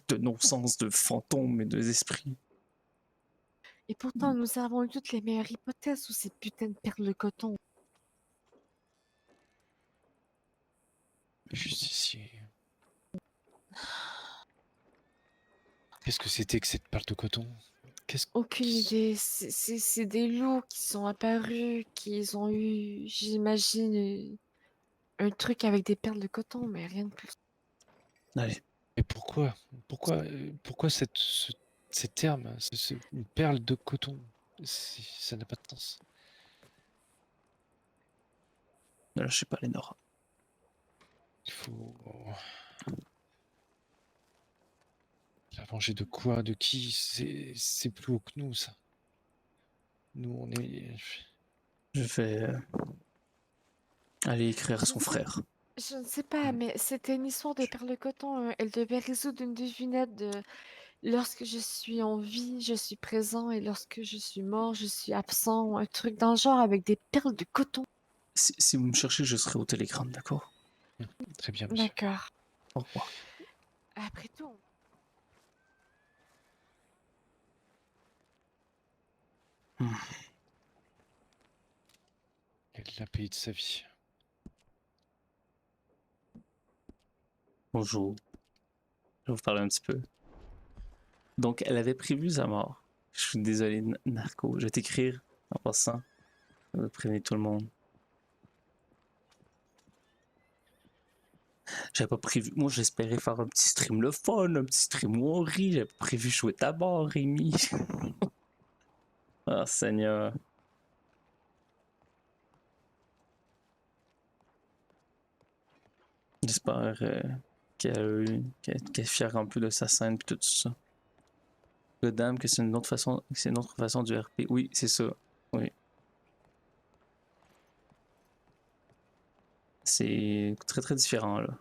de non-sens, de fantômes et de esprits. Et pourtant, nous avons eu toutes les meilleures hypothèses sous ces putains de perles de coton. Justicier. Qu'est-ce que c'était que cette perle de coton? Aucune idée. C'est des loups qui sont apparus, qui ont eu, j'imagine, un truc avec des perles de coton, mais rien de plus. Allez, Et pourquoi ces termes, une perle de coton? Ça n'a pas de sens. ne lâchez pas les Nord. Il faut... La venger de quoi? De qui? C'est plus haut que nous, ça. Nous, on est... Je vais aller écrire à son frère. Je ne sais pas, mais c'était une histoire de perles de coton. Elle devait résoudre une devinette de lorsque je suis en vie, je suis présent, et lorsque je suis mort, je suis absent. Un truc dans le genre avec des perles de coton. Si vous me cherchez, je serai au télégramme, d'accord? Très bien, monsieur. D'accord. Au revoir. Après tout, Il a payé de sa vie. Bonjour. Je vais vous parler un petit peu. Donc, elle avait prévu sa mort. Je suis désolé, Narco. Je vais t'écrire en passant. Je vais prévenir tout le monde. J'avais pas prévu. Moi, j'espérais faire un petit stream le fun, un petit stream où on rit. J'avais pas prévu jouer ta barre, Rémi. Ah, Seigneur. J'espère qu'elle est fière un peu de sa scène et tout ça. Le dame, que c'est une autre façon, c'est une autre façon du RP. Oui, c'est ça. Oui. C'est très très différent là.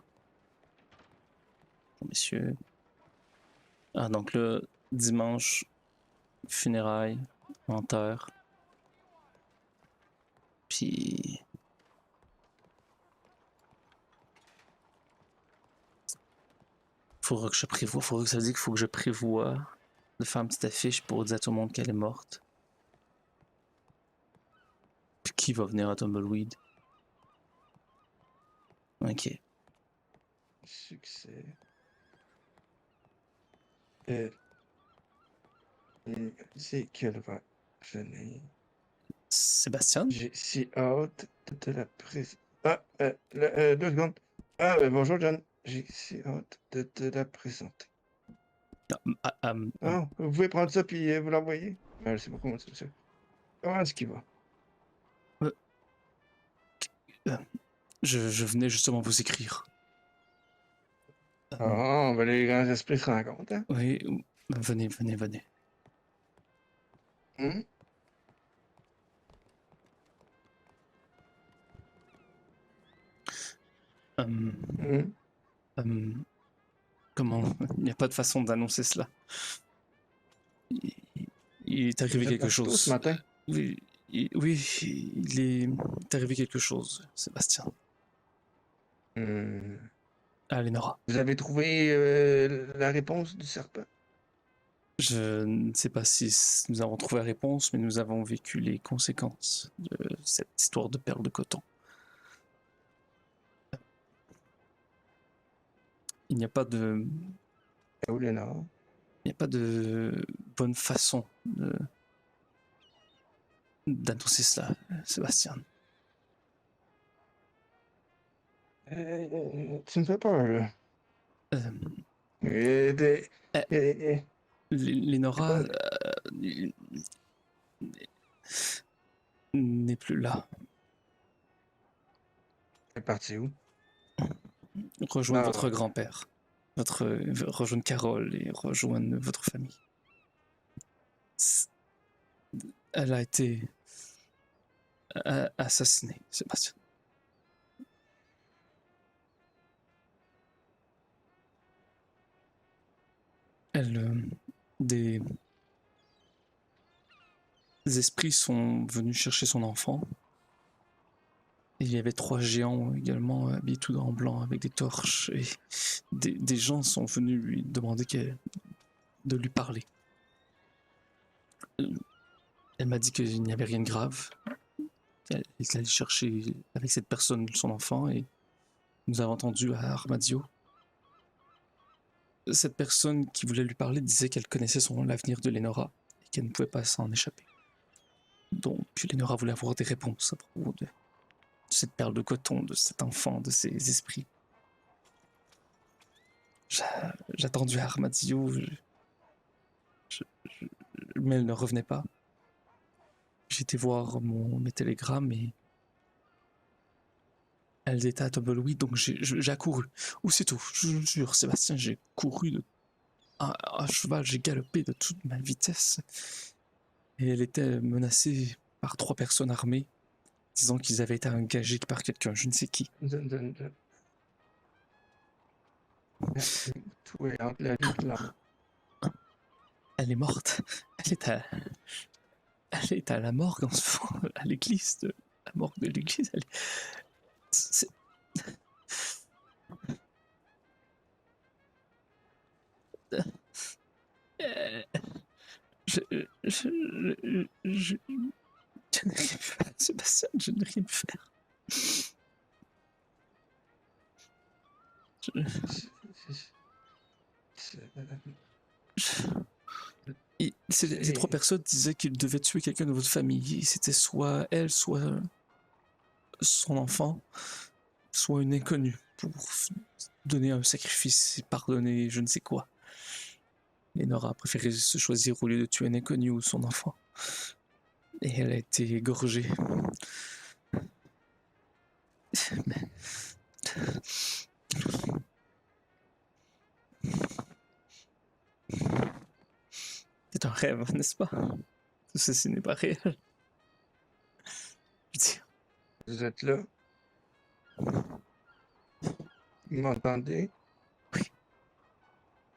Messieurs. Ah, donc là, dimanche, funérailles, menteur. Puis. Faudra que je prévoie, faudra que ça dise qu'il faut que je prévoie de faire une petite affiche pour dire à tout le monde qu'elle est morte. Puis qui va venir à Tumbleweed? Ok. Succès. C'est qu'elle va venir. Sébastien? J'ai si hâte de te la présenter. Ah, 2 secondes. Ah, bonjour John. J'ai si hâte de te la présenter. Ah, vous pouvez prendre ça puis vous l'envoyer. Je sais pas comment ça se fait. Comment est-ce qu'il va? Je venais justement vous écrire. Ah, ben les grands esprits se rencontrent, hein? Oui, venez, venez, venez. Hum? Hum? Comment? Il n'y a pas de façon d'annoncer cela. Il, il est arrivé Vous êtes quelque marteau chose. ce matin? Oui, oui, il est arrivé quelque chose, Sébastien. Hum. À Lénora. Vous avez trouvé la réponse du serpent? Je ne sais pas si nous avons trouvé la réponse, mais nous avons vécu les conséquences de cette histoire de perles de coton. Il n'y a pas de... Où Lénard? Il n'y a pas de bonne façon d'annoncer cela, Sébastien. Tu me fais peur, là. Euh, Lénora n'est plus là. Elle est partie où? Rejoindre Non. votre grand-père. Rejoindre Carole et rejoindre votre famille. Elle a été assassinée, Sébastien. Des esprits sont venus chercher son enfant. Il y avait 3 géants également, habillés tout en blanc avec des torches. Et des gens sont venus lui demander de lui parler. Elle m'a dit qu'il n'y avait rien de grave. Elle est allée chercher avec cette personne son enfant et nous avons entendu à Armadio. Cette personne qui voulait lui parler disait qu'elle connaissait l'avenir de Lénora et qu'elle ne pouvait pas s'en échapper. Donc Lénora voulait avoir des réponses à propos de cette perle de coton, de cet enfant, de ces esprits. J'ai attendu à Armadio, mais elle ne revenait pas. J'ai été voir mes télégrammes et elle était à Tumbleweed, donc j'ai accouru. Aussitôt, je vous jure, Sébastien, j'ai couru à cheval, j'ai galopé de toute ma vitesse. Et elle était menacée par 3 personnes armées, disant qu'ils avaient été engagés par quelqu'un, je ne sais qui. Tout est entre la vie et la mort. Elle est morte. Elle est à la morgue en ce moment, à l'église, la morgue de l'église. C'est... Je n'ai rien pu faire, Sébastien, je n'ai rien pu faire. C'est- c'est- Ces trois c'est- personnes disaient qu'ils devaient tuer quelqu'un de votre famille. C'était soit elle, soit son enfant, soit une inconnue pour donner un sacrifice et pardonner je ne sais quoi. Lénore a préféré se choisir au lieu de tuer un inconnu ou son enfant. Et elle a été égorgée. Mais... C'est un rêve, n'est-ce pas? Tout ceci n'est pas réel. Je veux dire, Vous êtes là? Vous m'entendez?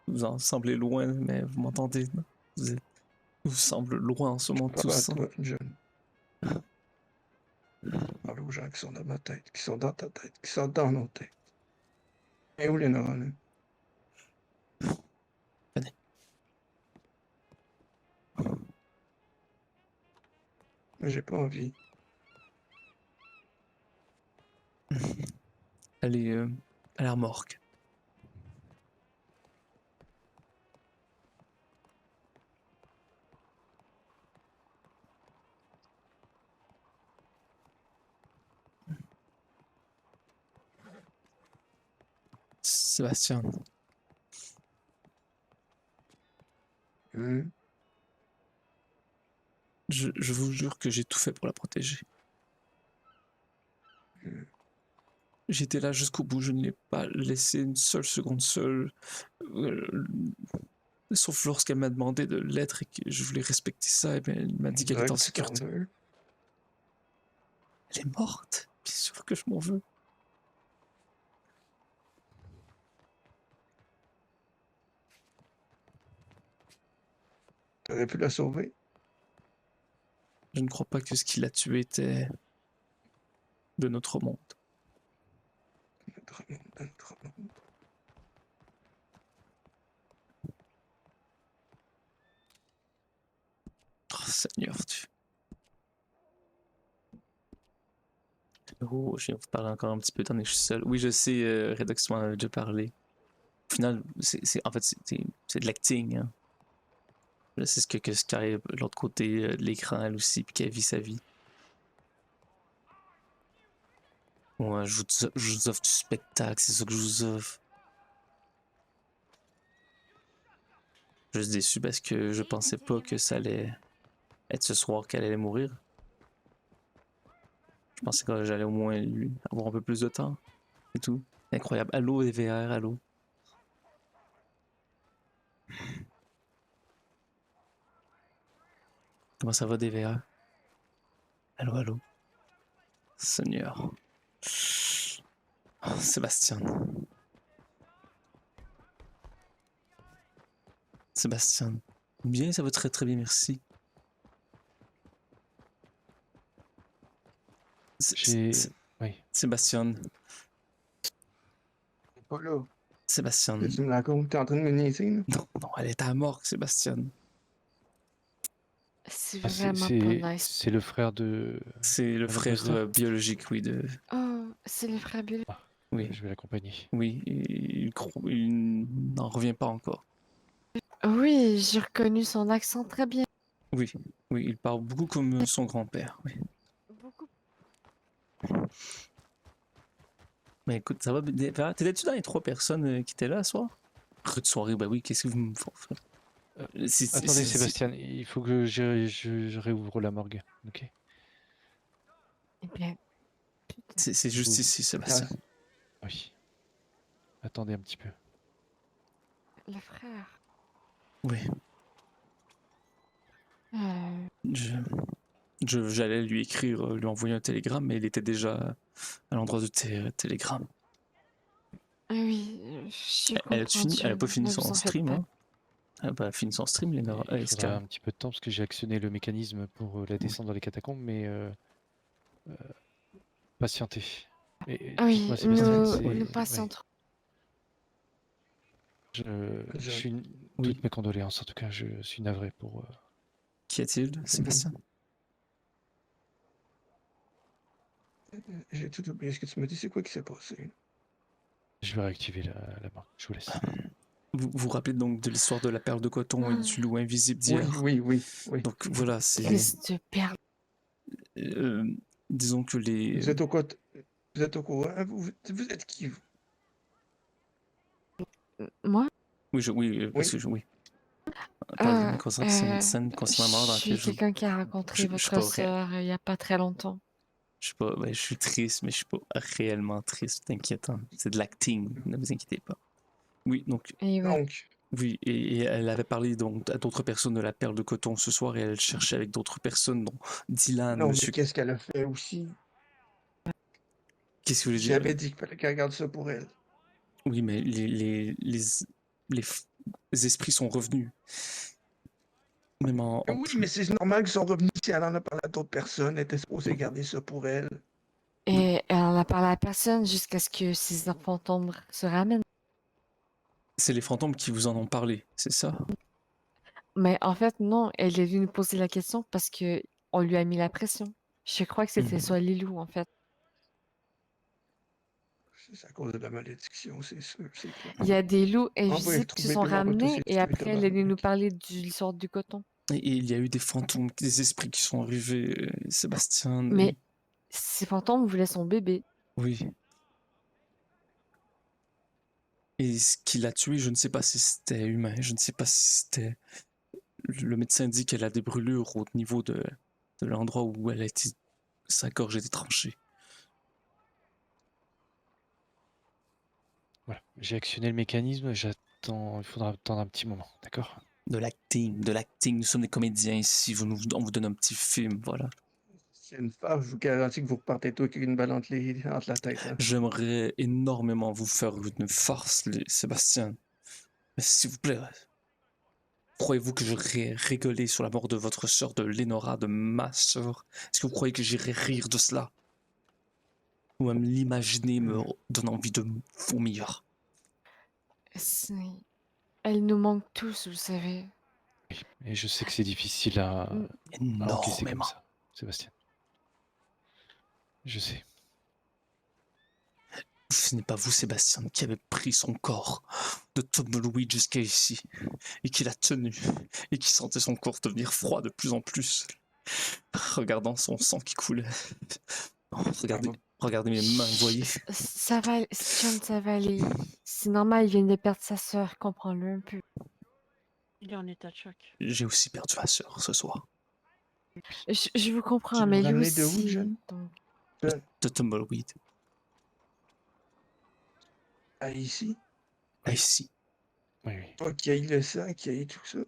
vous en semblez loin, mais vous m'entendez, non? Vous semblez loin en ce moment Parle tous. à toi, John. Parle aux gens qui sont dans ma tête, qui sont dans ta tête, qui sont dans nos têtes. Et où Lénore, là? Venez. Mais j'ai pas envie. Elle est à la remorque. Sébastien, Hein? je vous jure que j'ai tout fait pour la protéger. J'étais là jusqu'au bout, je ne l'ai pas laissé une seule seconde seule. Sauf lorsqu'elle m'a demandé de l'être et que je voulais respecter ça, et bien elle m'a dit On qu'elle dirait était en que tu t'en sécurité. veux. Elle est morte, bien sûr que je m'en veux. T'aurais pu la sauver. Je ne crois pas que ce qui l'a tué était de notre monde. Notre monde, notre monde. Oh Seigneur Dieu. Oh, je viens vous parler encore un petit peu, attendez, je suis seul. Oui, je sais, Redox m'en avait déjà parlé. Au final, en fait, c'est de l'acting, hein. Là, c'est ce qui arrive de l'autre côté de l'écran, elle aussi, puis qu'elle vit sa vie. Ouais, je vous offre du spectacle, c'est ça que je vous offre. Je suis déçu parce que je pensais pas que ça allait être ce soir qu'elle allait mourir. Je pensais que j'allais au moins lui avoir un peu plus de temps et tout. Incroyable. Allô, les VR, allô. Comment ça va, DVR? Allô, allô. Seigneur. Oh, Sébastien. Sébastien. Bien, ça va très très bien, merci. Oui. Sébastien. T'es pas là. Sébastien. Que tu me racontes, t'es en train de me niaiser, là? Non, non, elle est à la morgue, Sébastien. C'est Ah, vraiment pas nice. c'est le frère de... C'est le Madame frère Brewster biologique, oui, de... Oh, c'est le frère biologique. Ah, Oui, je vais l'accompagner. oui, il n'en revient pas encore. Oui, j'ai reconnu son accent très bien. Oui, oui, il parle beaucoup comme son grand-père, oui. Beaucoup. Mais écoute, ça va, t'étais-tu dans les 3 personnes qui étaient là ce soir? Rude soirée, bah oui, qu'est-ce que vous me faites? Attendez, Sébastien, il faut que je réouvre la morgue. Ok. Eh bien, C'est juste Vous- ici, Sébastien. Oui. Attendez un petit peu. le frère. Oui, Euh, j'allais lui écrire, lui envoyer un télégramme, mais il était déjà à l'endroit du télégramme. oui, je Elle comprends. a pas fini Ne son vous en faites stream, pas. hein? Elle a pas fini son stream, Lénore. Il faudra un petit peu de temps parce que j'ai actionné le mécanisme pour la descente dans les catacombes, mais patientez. Et Oui, dites-moi, Sébastien, nous ouais, patientons. je suis Oui. toutes mes condoléances. En tout cas, je suis navré pour. Qu'y a-t-il, Sébastien? J'ai tout oublié ce que tu m'as dit. C'est quoi qui s'est passé? Je vais réactiver la marque. Je vous laisse. Vous vous rappelez donc de l'histoire de la perle de coton et du loup invisible Oui, d'hier? oui. Donc voilà, c'est... Crise de perle. disons que les... Vous êtes au courant? Vous êtes qui, vous? Moi? Oui, parce Oui. que oui. Parler d'une conversation je médecine concernant la mort dans suis laquelle je... quelqu'un qui a rencontré je suis votre pas sœur il y a pas très longtemps. Je suis pas... je suis triste, mais je suis pas réellement triste. C'est inquiétant. C'est de l'acting, ne vous inquiétez pas. Oui, donc... Et ouais. Donc, Oui, et elle avait parlé donc à d'autres personnes de la perle de coton ce soir et elle cherchait avec d'autres personnes, dont Dylan, non, mais monsieur... qu'est-ce qu'elle a fait aussi? Qu'est-ce que vous voulez dire? J'avais dit qu'il fallait qu'elle garde ça pour elle. Oui, mais les esprits sont revenus. Même en Oui, mais c'est normal qu'ils sont revenus si elle en a parlé à d'autres personnes. Elle était supposée garder ça pour elle. Et elle en a parlé à personne jusqu'à ce que ses fantômes se ramènent. c'est les fantômes qui vous en ont parlé, c'est ça? Mais en fait, non, elle est venue nous poser la question parce que on lui a mis la pression. Je crois que c'était Mhm. soit Lilou, en fait. C'est à cause de la malédiction, c'est sûr, c'est clair. Il y a des loups On va y invisibles qui se retrouver, sont puis on va tous ramenés les et tuer, après, elle est venue nous tabarnak. parler de l'histoire du coton. Et il y a eu des fantômes, des esprits qui sont arrivés, Sébastien. Mais ces fantômes voulaient son bébé. Oui. Et ce qui l'a tué, je ne sais pas si c'était humain, je ne sais pas si c'était... Le médecin dit qu'elle a des brûlures au niveau de l'endroit où elle a été... sa gorge a été tranchée. Voilà. J'ai actionné le mécanisme. J'attends. Il faudra attendre un petit moment. D'accord? De l'acting, nous sommes des comédiens ici, on vous donne un petit film, voilà. C'est une farce, je vous garantis que vous repartez tout avec une balle entre la tête. Hein. J'aimerais énormément vous faire une farce, Sébastien. Mais s'il vous plaît, croyez-vous que j'aurais rigolé sur la mort de votre sœur, de Lénora, de ma sœur? Est-ce que vous croyez que j'irais rire de cela? Ou même l'imaginer me donne envie de vomir? C'est- Elle nous manque tous, vous savez. Oui. Et je sais que c'est difficile à encaisser comme Énormément. ça, Sébastien. Je sais. Ce n'est pas vous, Sébastien, qui avez pris son corps de Tumbleweed jusqu'à ici, et qui l'a tenu, et qui sentait son corps devenir froid de plus en plus, regardant son sang qui coulait. Oh, regardez mes mains, vous voyez. Ça va, John, ça va aller. C'est normal, il vient de perdre sa sœur, comprends-le un peu. Il est en état de choc. J'ai aussi perdu ma sœur ce soir. Je vous comprends, Tu mais nous lui ramenais de où, aussi. John? Donc, De Tumbleweed, À ici? là, ici. Oui, oui. Toi qui aille le sang, qui aille tout ça.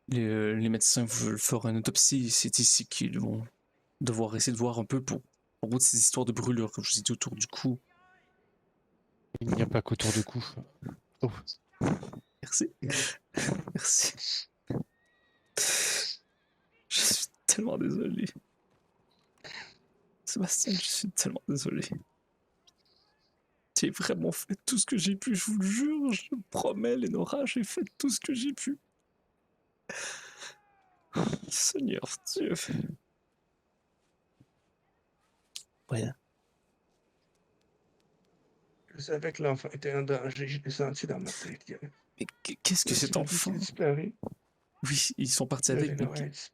Les médecins veulent faire une autopsie, c'est ici qu'ils vont devoir essayer de voir un peu pour ces histoires de brûlures, comme je vous ai dit, autour du cou. Il n'y a pas qu'autour de cou. Oh, Merci. Merci. Je suis tellement désolé. Sébastien, je suis tellement désolé. J'ai vraiment fait tout ce que j'ai pu, je vous le jure, je le promets, Lénora, j'ai fait tout ce que j'ai pu. Seigneur Dieu. Ouais. Je savais que l'enfant était en danger, je l'ai senti dans ma tête. Mais qu'est-ce que cet enfant? Il a disparu. Oui, ils sont partis Là, avec. Lénora Mais a disparu.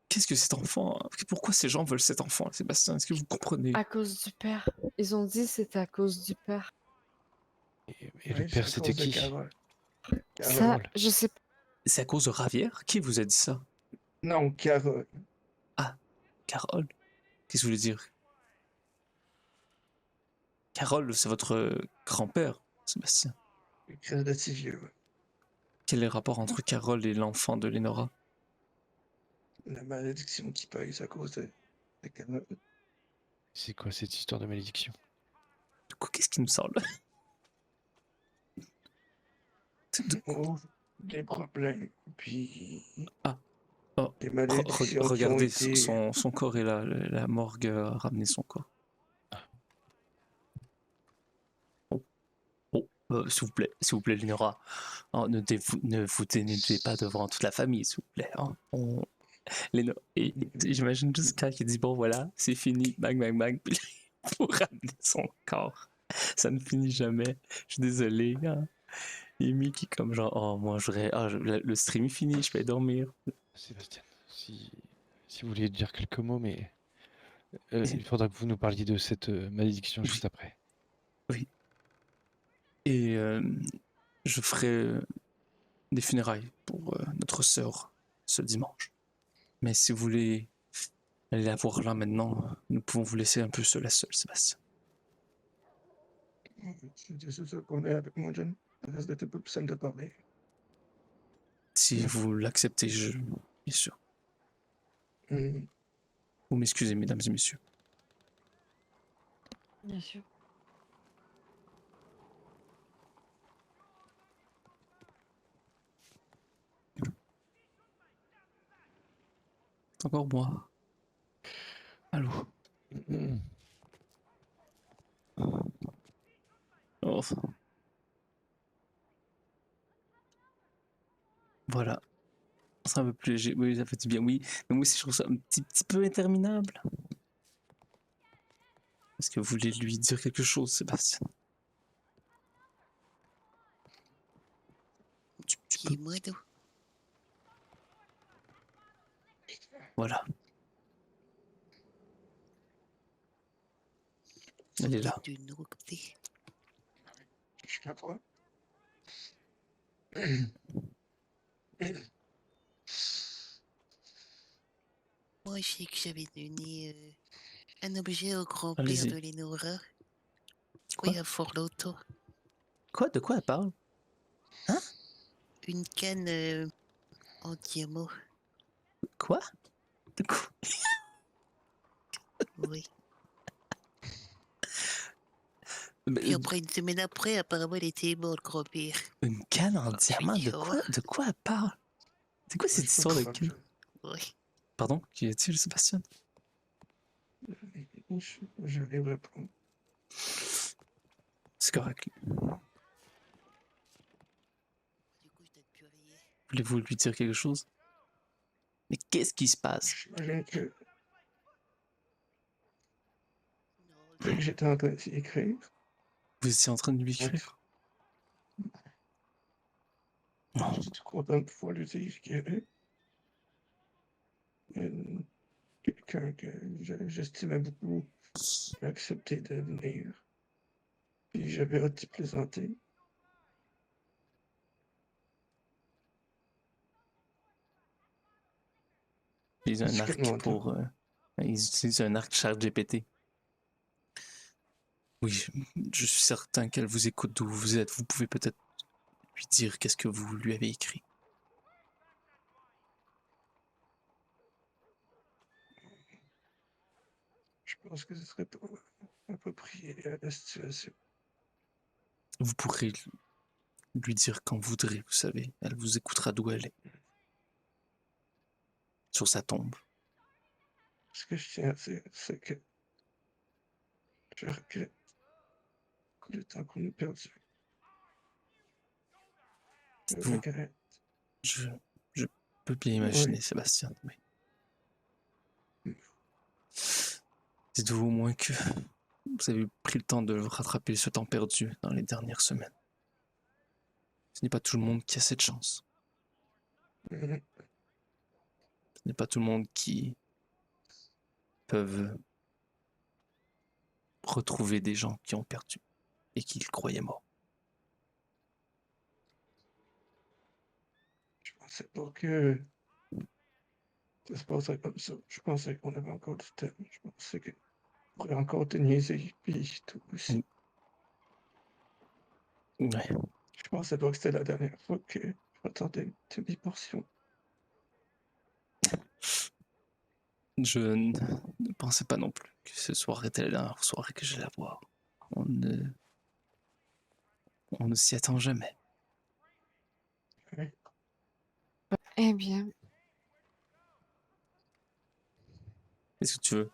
qu'est-ce que cet enfant? Pourquoi ces gens veulent cet enfant, Sébastien? Est-ce que vous comprenez? à cause du père. Ils ont dit que c'était à cause du père. et le Ouais, père, c'est à c'était cause de qui? Carole. Ça, Carole. je sais pas. C'est à cause de Ravière? Qui vous a dit ça? Non, Carole. Carole? Qu'est-ce que vous voulez dire? Carole, c'est votre grand-père, Sébastien. Crise de petit vieux. Ouais. Quel est le rapport entre Carole et l'enfant de Lénora? La malédiction qui paye, c'est à cause de Carole. C'est quoi cette histoire de malédiction? De quoi, qu'est-ce qui me semble? Oh, des problèmes. Puis. Oh, Des malédictions qui ont regardez, été. son corps est là, la morgue a ramené son corps. Oh, s'il vous plaît, Lenora. Oh, ne vous dénudez pas devant toute la famille, s'il vous plaît. Hein. Et j'imagine juste quand il dit bon voilà, c'est fini, bang bang bang, puis il faut ramener son corps. Ça ne finit jamais. Je suis désolé. Hein. Amy qui est comme genre oh moi le stream est fini, je vais dormir. Sébastien, si vous voulez dire quelques mots, mais il faudra que vous nous parliez de cette malédiction juste après. Oui. Et je ferai des funérailles pour notre sœur ce dimanche. Mais si vous voulez aller la voir là maintenant, nous pouvons vous laisser un peu seul à seul, Sébastien. C'est sûr qu'on est avec moi, John. Ça reste d'être un peu plus simple de parler. Si vous l'acceptez, bien sûr. Hum, Vous m'excusez, mesdames et messieurs. Bien sûr. C'est encore moi. Allô. Oh. Voilà. C'est un peu plus léger. Oui, ça fait du bien. Oui, mais moi aussi, je trouve ça un petit peu interminable. Est-ce que vous voulez lui dire quelque chose, Sébastien? Tu peux. Dis-moi d'où. Voilà. Elle est là. Du nouveau côté. je comprends. Moi, je sais que j'avais donné un objet au grand-père Allez-y. de Lenora. Quoi? Oui, à Fort Loto. Quoi? De quoi elle parle? Une canne en diamant. Quoi? De quoi? Oui. Mais, Puis après, une semaine après, apparemment, elle était morte, le grand-père. une canne en Je diamant? dis, De quoi? De quoi elle parle? C'est quoi cette histoire de canne? Oui. Pardon? Qu'y a-t-il, Sébastien? Je vais répondre. C'est correct. Du coup, je t'ai plus rien. Voulez-vous lui dire quelque chose? Mais qu'est-ce qui se passe? J'imagine que Non, j'étais en train d'y écrire. Vous étiez en train de lui écrire? Je suis tout content de pouvoir lui dire que quelqu'un que j'estimais beaucoup a accepté de venir. Puis j'avais hâte d'y plaisanter. Ils ont un C'est arc comment, toi? pour. Ils utilisent un arc ChatGPT. Oui, je suis certain qu'elle vous écoute d'où vous êtes. Vous pouvez peut-être lui dire qu'est-ce que vous lui avez écrit. Je pense que ce serait pas approprié à la situation. Vous pourrez lui dire quand vous voudrez, vous savez. Elle vous écoutera d'où elle est. Sur sa tombe. Ce que je tiens à dire, c'est que je regrette le temps qu'on a perdu. Je Vous- regrette. Je peux bien imaginer, Oui. Sébastien. Mais... dites-vous au moins que vous avez pris le temps de rattraper ce temps perdu dans les dernières semaines. Ce n'est pas tout le monde qui a cette chance. Mhm. Ce n'est pas tout le monde qui peuvent retrouver des gens qui ont perdu et qui le croyaient mort. Je pensais pas que ça se passerait comme ça. Je pensais qu'on avait encore du temps. Je pensais qu'on pourrait encore te niaiser, puis tout aussi. Ouais. Je pensais pas que c'était la dernière fois que j'entendais une demi-portion. Je ne pensais pas non plus que ce soir était la dernière soirée que j'allais avoir. On ne s'y attend jamais. Eh bien, Qu'est-ce que tu veux?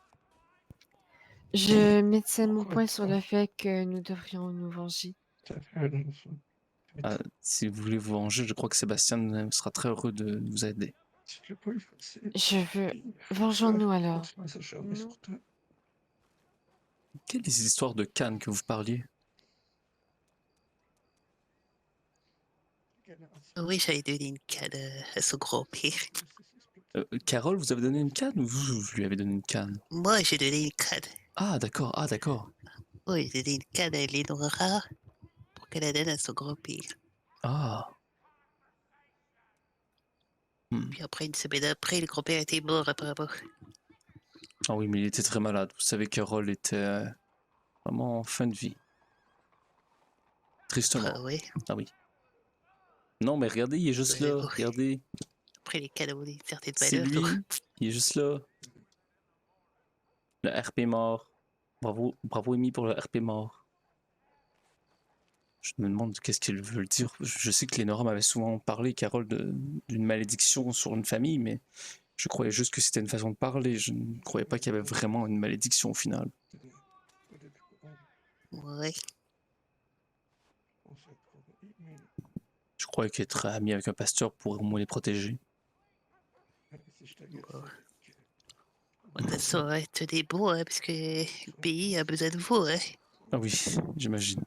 je mettais mon Pourquoi point sur pas? le fait que nous devrions nous venger. tout à fait. Non, ça. Si vous voulez vous venger, je crois que Sébastien sera très heureux de vous aider. Je l'ai pas eu facile. Je veux. Puis, Vengeons-nous ça alors. continue à s'acharner Non. sur toi. Quelles des histoires de Cannes que vous parliez? Oui, j'avais donné une canne à son grand-père. Carole, vous avez donné une canne ou vous lui avez donné une canne? Moi, j'ai donné une canne. Ah, d'accord, ah, d'accord. Oui, j'ai donné une canne à Eleonora pour qu'elle la donne à son grand-père. Ah. Puis après, une semaine après, le grand-père était mort apparemment. Ah oui, mais il était très malade. Vous savez, Carole était vraiment en fin de vie. Tristement. Ah ouais. Ah oui. Non, mais regardez, il est juste là. Ouais. Regardez. Après, les cannes ont une certaine C'est valeur. lui. Il est juste là. Le RP mort. Bravo, bravo Amy pour le RP mort. Je me demande qu'est-ce qu'ils veulent dire. Je sais que Lénora m'avait souvent parlé, Carole, d'une malédiction sur une famille, mais je croyais juste que c'était une façon de parler. Je ne croyais pas qu'il y avait vraiment une malédiction au final. Ouais. Je croyais qu'être ami avec un pasteur pourrait au moins les protéger. Bon. De toute façon, ouais, tenez bon, hein, parce que le pays a besoin de vous. Hein. Ah oui, j'imagine.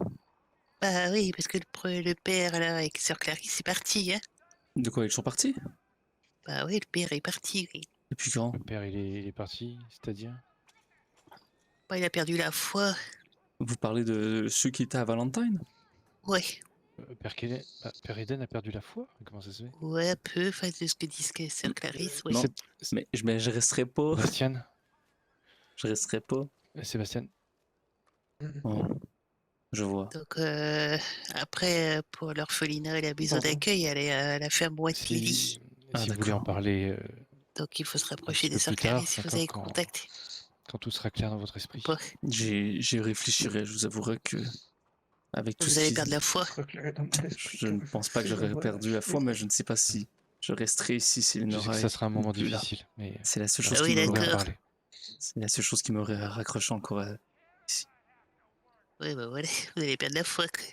Bah oui, parce que le père, là, avec Sœur Clarisse, c'est parti. Hein. De quoi, ils sont partis? Bah oui, le père est parti. Oui. Depuis quand? Le père, il est parti, c'est-à-dire? Bah, il a perdu la foi. Vous parlez de ceux qui étaient à Valentine? Ouais. Père Eden a perdu la foi? Comment ça se fait? Ouais, un peu, enfin, de ce que dit Sœur Clarisse. Ouais. Non, mais je resterai pas. Sébastien? Je resterai pas. Sébastien? Oh, je vois. Donc, après, pour l'orphelinat et la maison d'accueil, elle est à la ferme Whiteley. Si Ah, vous voulez en d'accord. parler Donc, il faut se rapprocher peu des Sœurs plus tard, Clarisse si vous d'accord, avez quand- contacté. quand tout sera clair dans votre esprit. Bon, J'y réfléchirai, je vous avouerai que avec tout vous ce allez qui... perdre la foi. Je ne pense pas que j'aurais perdu la foi, mais je ne sais pas si je resterai ici si Je sais que Lénora ça sera un est moment plus là. difficile, mais C'est la seule Ah chose oui, qui m'aurait... on va en d'accord. parler. C'est la seule chose qui m'aurait raccroché encore ici. Oui, bah voilà, vous allez perdre la foi. Quoi.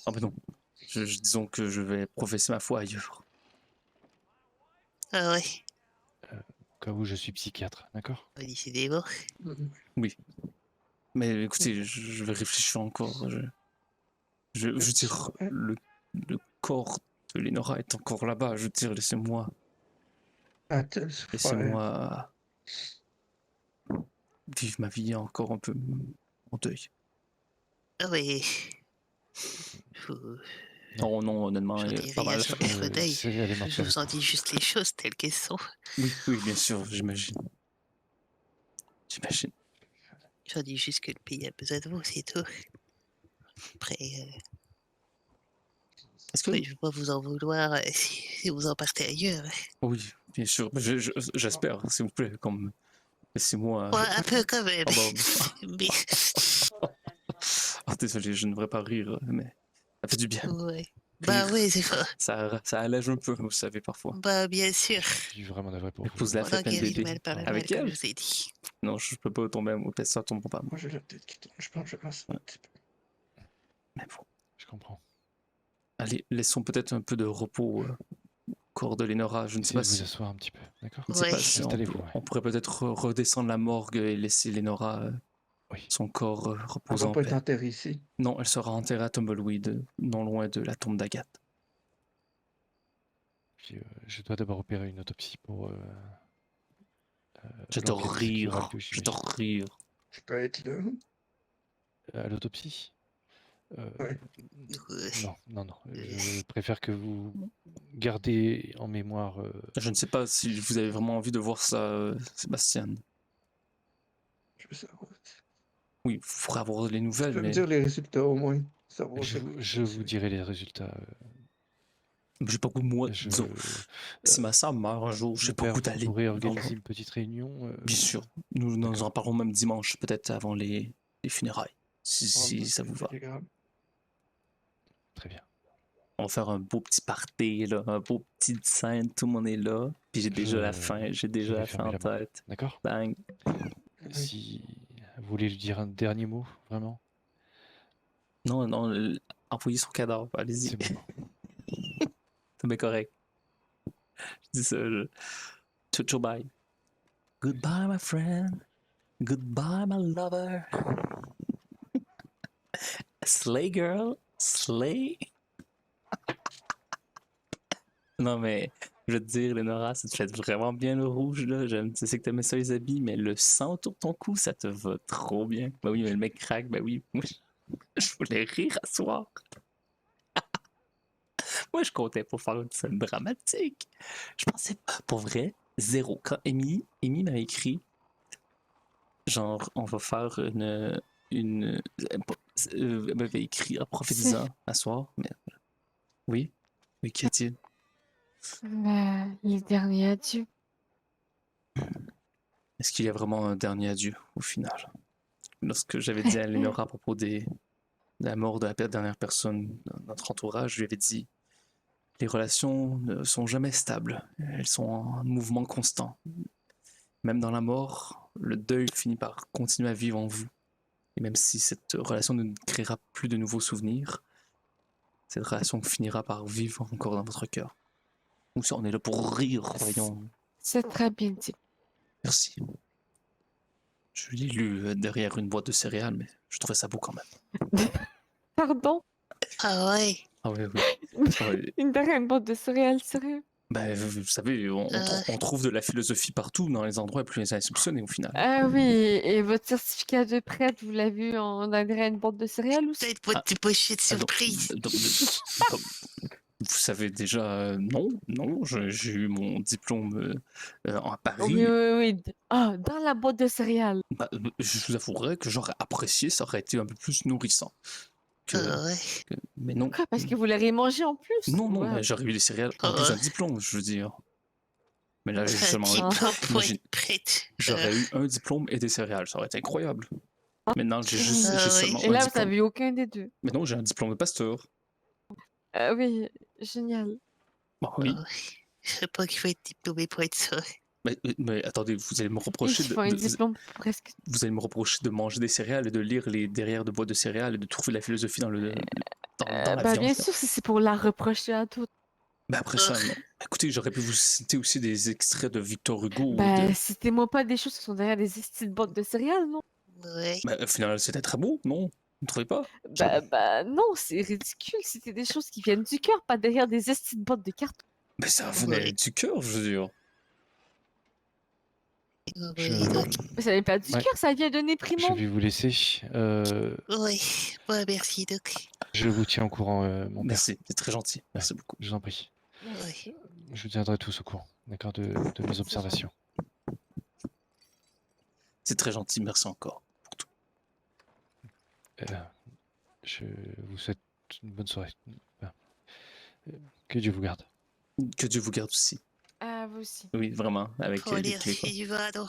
Ah ben non, disons que je vais professer ma foi ailleurs. Ah ouais, Au cas où je suis psychiatre, d'accord? décidément. Mais écoutez, je vais réfléchir encore. Je veux dire, le corps de Lénora est encore là-bas. Je veux dire, laissez-moi vivre ma vie encore un peu en deuil. Ah ouais. Vous... Non, non, honnêtement, J'en il y dis a pas rien mal. sur votre deuil. Elle est morte Je avec vous en vous. dis juste les choses telles qu'elles sont. Oui, oui, bien sûr, j'imagine. J'imagine. J'en dis juste que le pays a besoin de vous, c'est tout. Après, Est-ce que... oui, je ne veux pas vous en vouloir si vous en partez ailleurs. Oui, bien sûr. J'espère, s'il vous plaît, comme... Laissez-moi... Ouais, un peu quand même. Oh, bah... Mais... Oh, désolé, je ne devrais pas rire, mais ça fait du bien. Ouais. Bah oui, c'est fort. Ça allège un peu, vous savez, parfois. Bah bien sûr. Je suis vraiment navré pour vous. Épouse la On en fête, guérit le bébé. mal par le mal, Avec comme elle? je vous ai dit. Non, je peux pas tomber amoureux, ça tombe pas. Moi, j'ai la tête qui tourne. Je pense que je passe un petit peu. Mais bon. Je comprends. Allez, laissons peut-être un peu de repos au corps de Lénora. Je ne sais Essayez pas de vous si... asseoir un petit peu, d'accord? Je ne sais Ouais. pas si Installez-vous, ouais. on pourrait peut-être redescendre la morgue et laisser Lénora, Oui. son corps Elle reposer va en pas être paix. enterrée ici. Non, elle sera enterrée à Tumbleweed, non loin de la tombe d'Agathe. Puis, je dois d'abord opérer une autopsie pour... J'adore l'enquête qui aura rire, lieu, j'imagine. j'adore rire. Je peux être là. À l'autopsie? Ouais. Non. Je préfère que vous gardez en mémoire... Je ne sais pas si vous avez vraiment envie de voir ça, Sébastien. Je veux savoir. Oui, il faudra avoir les Tu nouvelles, peux me mais dire les résultats au moins. Savoir je vous dirai les résultats. j'ai pas goût de moi, Je- disons. Si ma sœur meurt un jour, j'ai Mon pas père goût d'aller. pourrait organiser une petite réunion. Bien sûr, nous en parlerons même dimanche, peut-être avant les funérailles, si ça vous va. Très bien. On va faire un beau petit party, là, un beau petit scène, tout le monde est là. Puis j'ai déjà la fin, je vais en fermer la main. tête. D'accord? Bang. Si vous voulez lui dire un dernier mot, vraiment? Non, non, envoyez son cadavre, allez-y. C'est bon. C'est bien correct. Je dis ça, ciao, bye. Goodbye, my friend. Goodbye, my lover. Slay, girl. Slay. Non, mais je veux te dire, Lénora, ça te fait vraiment bien le rouge, là. Je sais que t'aimais ça, les habits, mais le sang autour de ton cou, ça te va trop bien. Ben oui, mais le mec craque, ben oui. Moi, je voulais rire à soir. Moi, je comptais pour faire une scène dramatique. Je pensais pas, pour vrai, zéro. Quand Amy m'a écrit, genre, on va faire elle m'avait écrit en prophétisant à soir, mais oui, qu'y a-t-il? Bah, les derniers adieux. Est-ce qu'il y a vraiment un dernier adieu au final? Lorsque j'avais dit à Lénora à propos de la mort de la dernière personne de notre entourage, je lui avais dit les relations ne sont jamais stables, elles sont en mouvement constant. Même dans la mort, le deuil finit par continuer à vivre en vous. Et même si cette relation ne créera plus de nouveaux souvenirs, cette relation finira par vivre encore dans votre cœur. Ou si on est là pour rire, voyons. C'est très bien dit. Merci. Je l'ai lu derrière une boîte de céréales, mais je trouvais ça beau quand même. Pardon? Ah ouais. Ah oui, oui. Ouais. Une dernière boîte de céréales, sérieux? Ben, vous savez, on trouve de la philosophie partout dans les endroits les plus insoupçonnés au final. Ah oui, et votre certificat de prêtre, vous l'avez eu en derrière une boîte de céréales aussi? Peut-être pas de pochette surprise. Vous savez déjà, non, j'ai eu mon diplôme à Paris. Oui, oui, oui. Ah, dans la boîte de céréales. Bah, je vous avouerai que j'aurais apprécié, ça aurait été un peu plus nourrissant. Ouais. Mais non. Pourquoi? Parce que vous l'aurez mangé en plus? Non, Ouais. mais j'aurais eu des céréales en plus d'un diplôme, je veux dire. Mais là, j'ai seulement Un diplôme pour imagine, être prête. j'aurais eu un diplôme et des céréales, ça aurait été incroyable. Maintenant, j'ai seulement Et un là, vous diplôme. n'avez eu aucun des deux. Mais non, j'ai un diplôme de pasteur. Ah oui, génial. Bah oui. Je sais pas qu'il faut être diplômé pour être ça. Mais attendez, vous allez me reprocher Il faut un diplôme presque. vous allez me reprocher de manger des céréales et de lire les derrière de boîtes de céréales et de trouver la philosophie dans la Bah, viande. bien sûr, si c'est pour la reprocher à d'autres. Ben après ça, non. Écoutez, j'aurais pu vous citer aussi des extraits de Victor Hugo. ou Bah, de... citez-moi pas des choses qui sont derrière des petites boîtes de céréales, non? Ouais. Ben, au final, c'était très beau, non? Vous ne trouvez pas? Bah, non, c'est ridicule. C'était des choses qui viennent du cœur, pas derrière des petites boîtes de carton. Mais ça venait du cœur, je veux dire. Mais ça vient pas du Ouais. cœur, ça vient de Je néprimant. vais vous laisser. Ouais. Ouais, merci, Doc. Je vous tiens au courant, mon père. Merci, c'est très gentil. Merci beaucoup. Je vous en prie. Ouais. Je vous tiendrai tous au courant, d'accord, de mes observations. C'est très gentil, merci encore. Je vous souhaite une bonne soirée. Enfin, que Dieu vous garde. Que Dieu vous garde aussi. Ah, vous aussi. Oui, vraiment, avec Faut des lire clés, quoi. chez Yvado.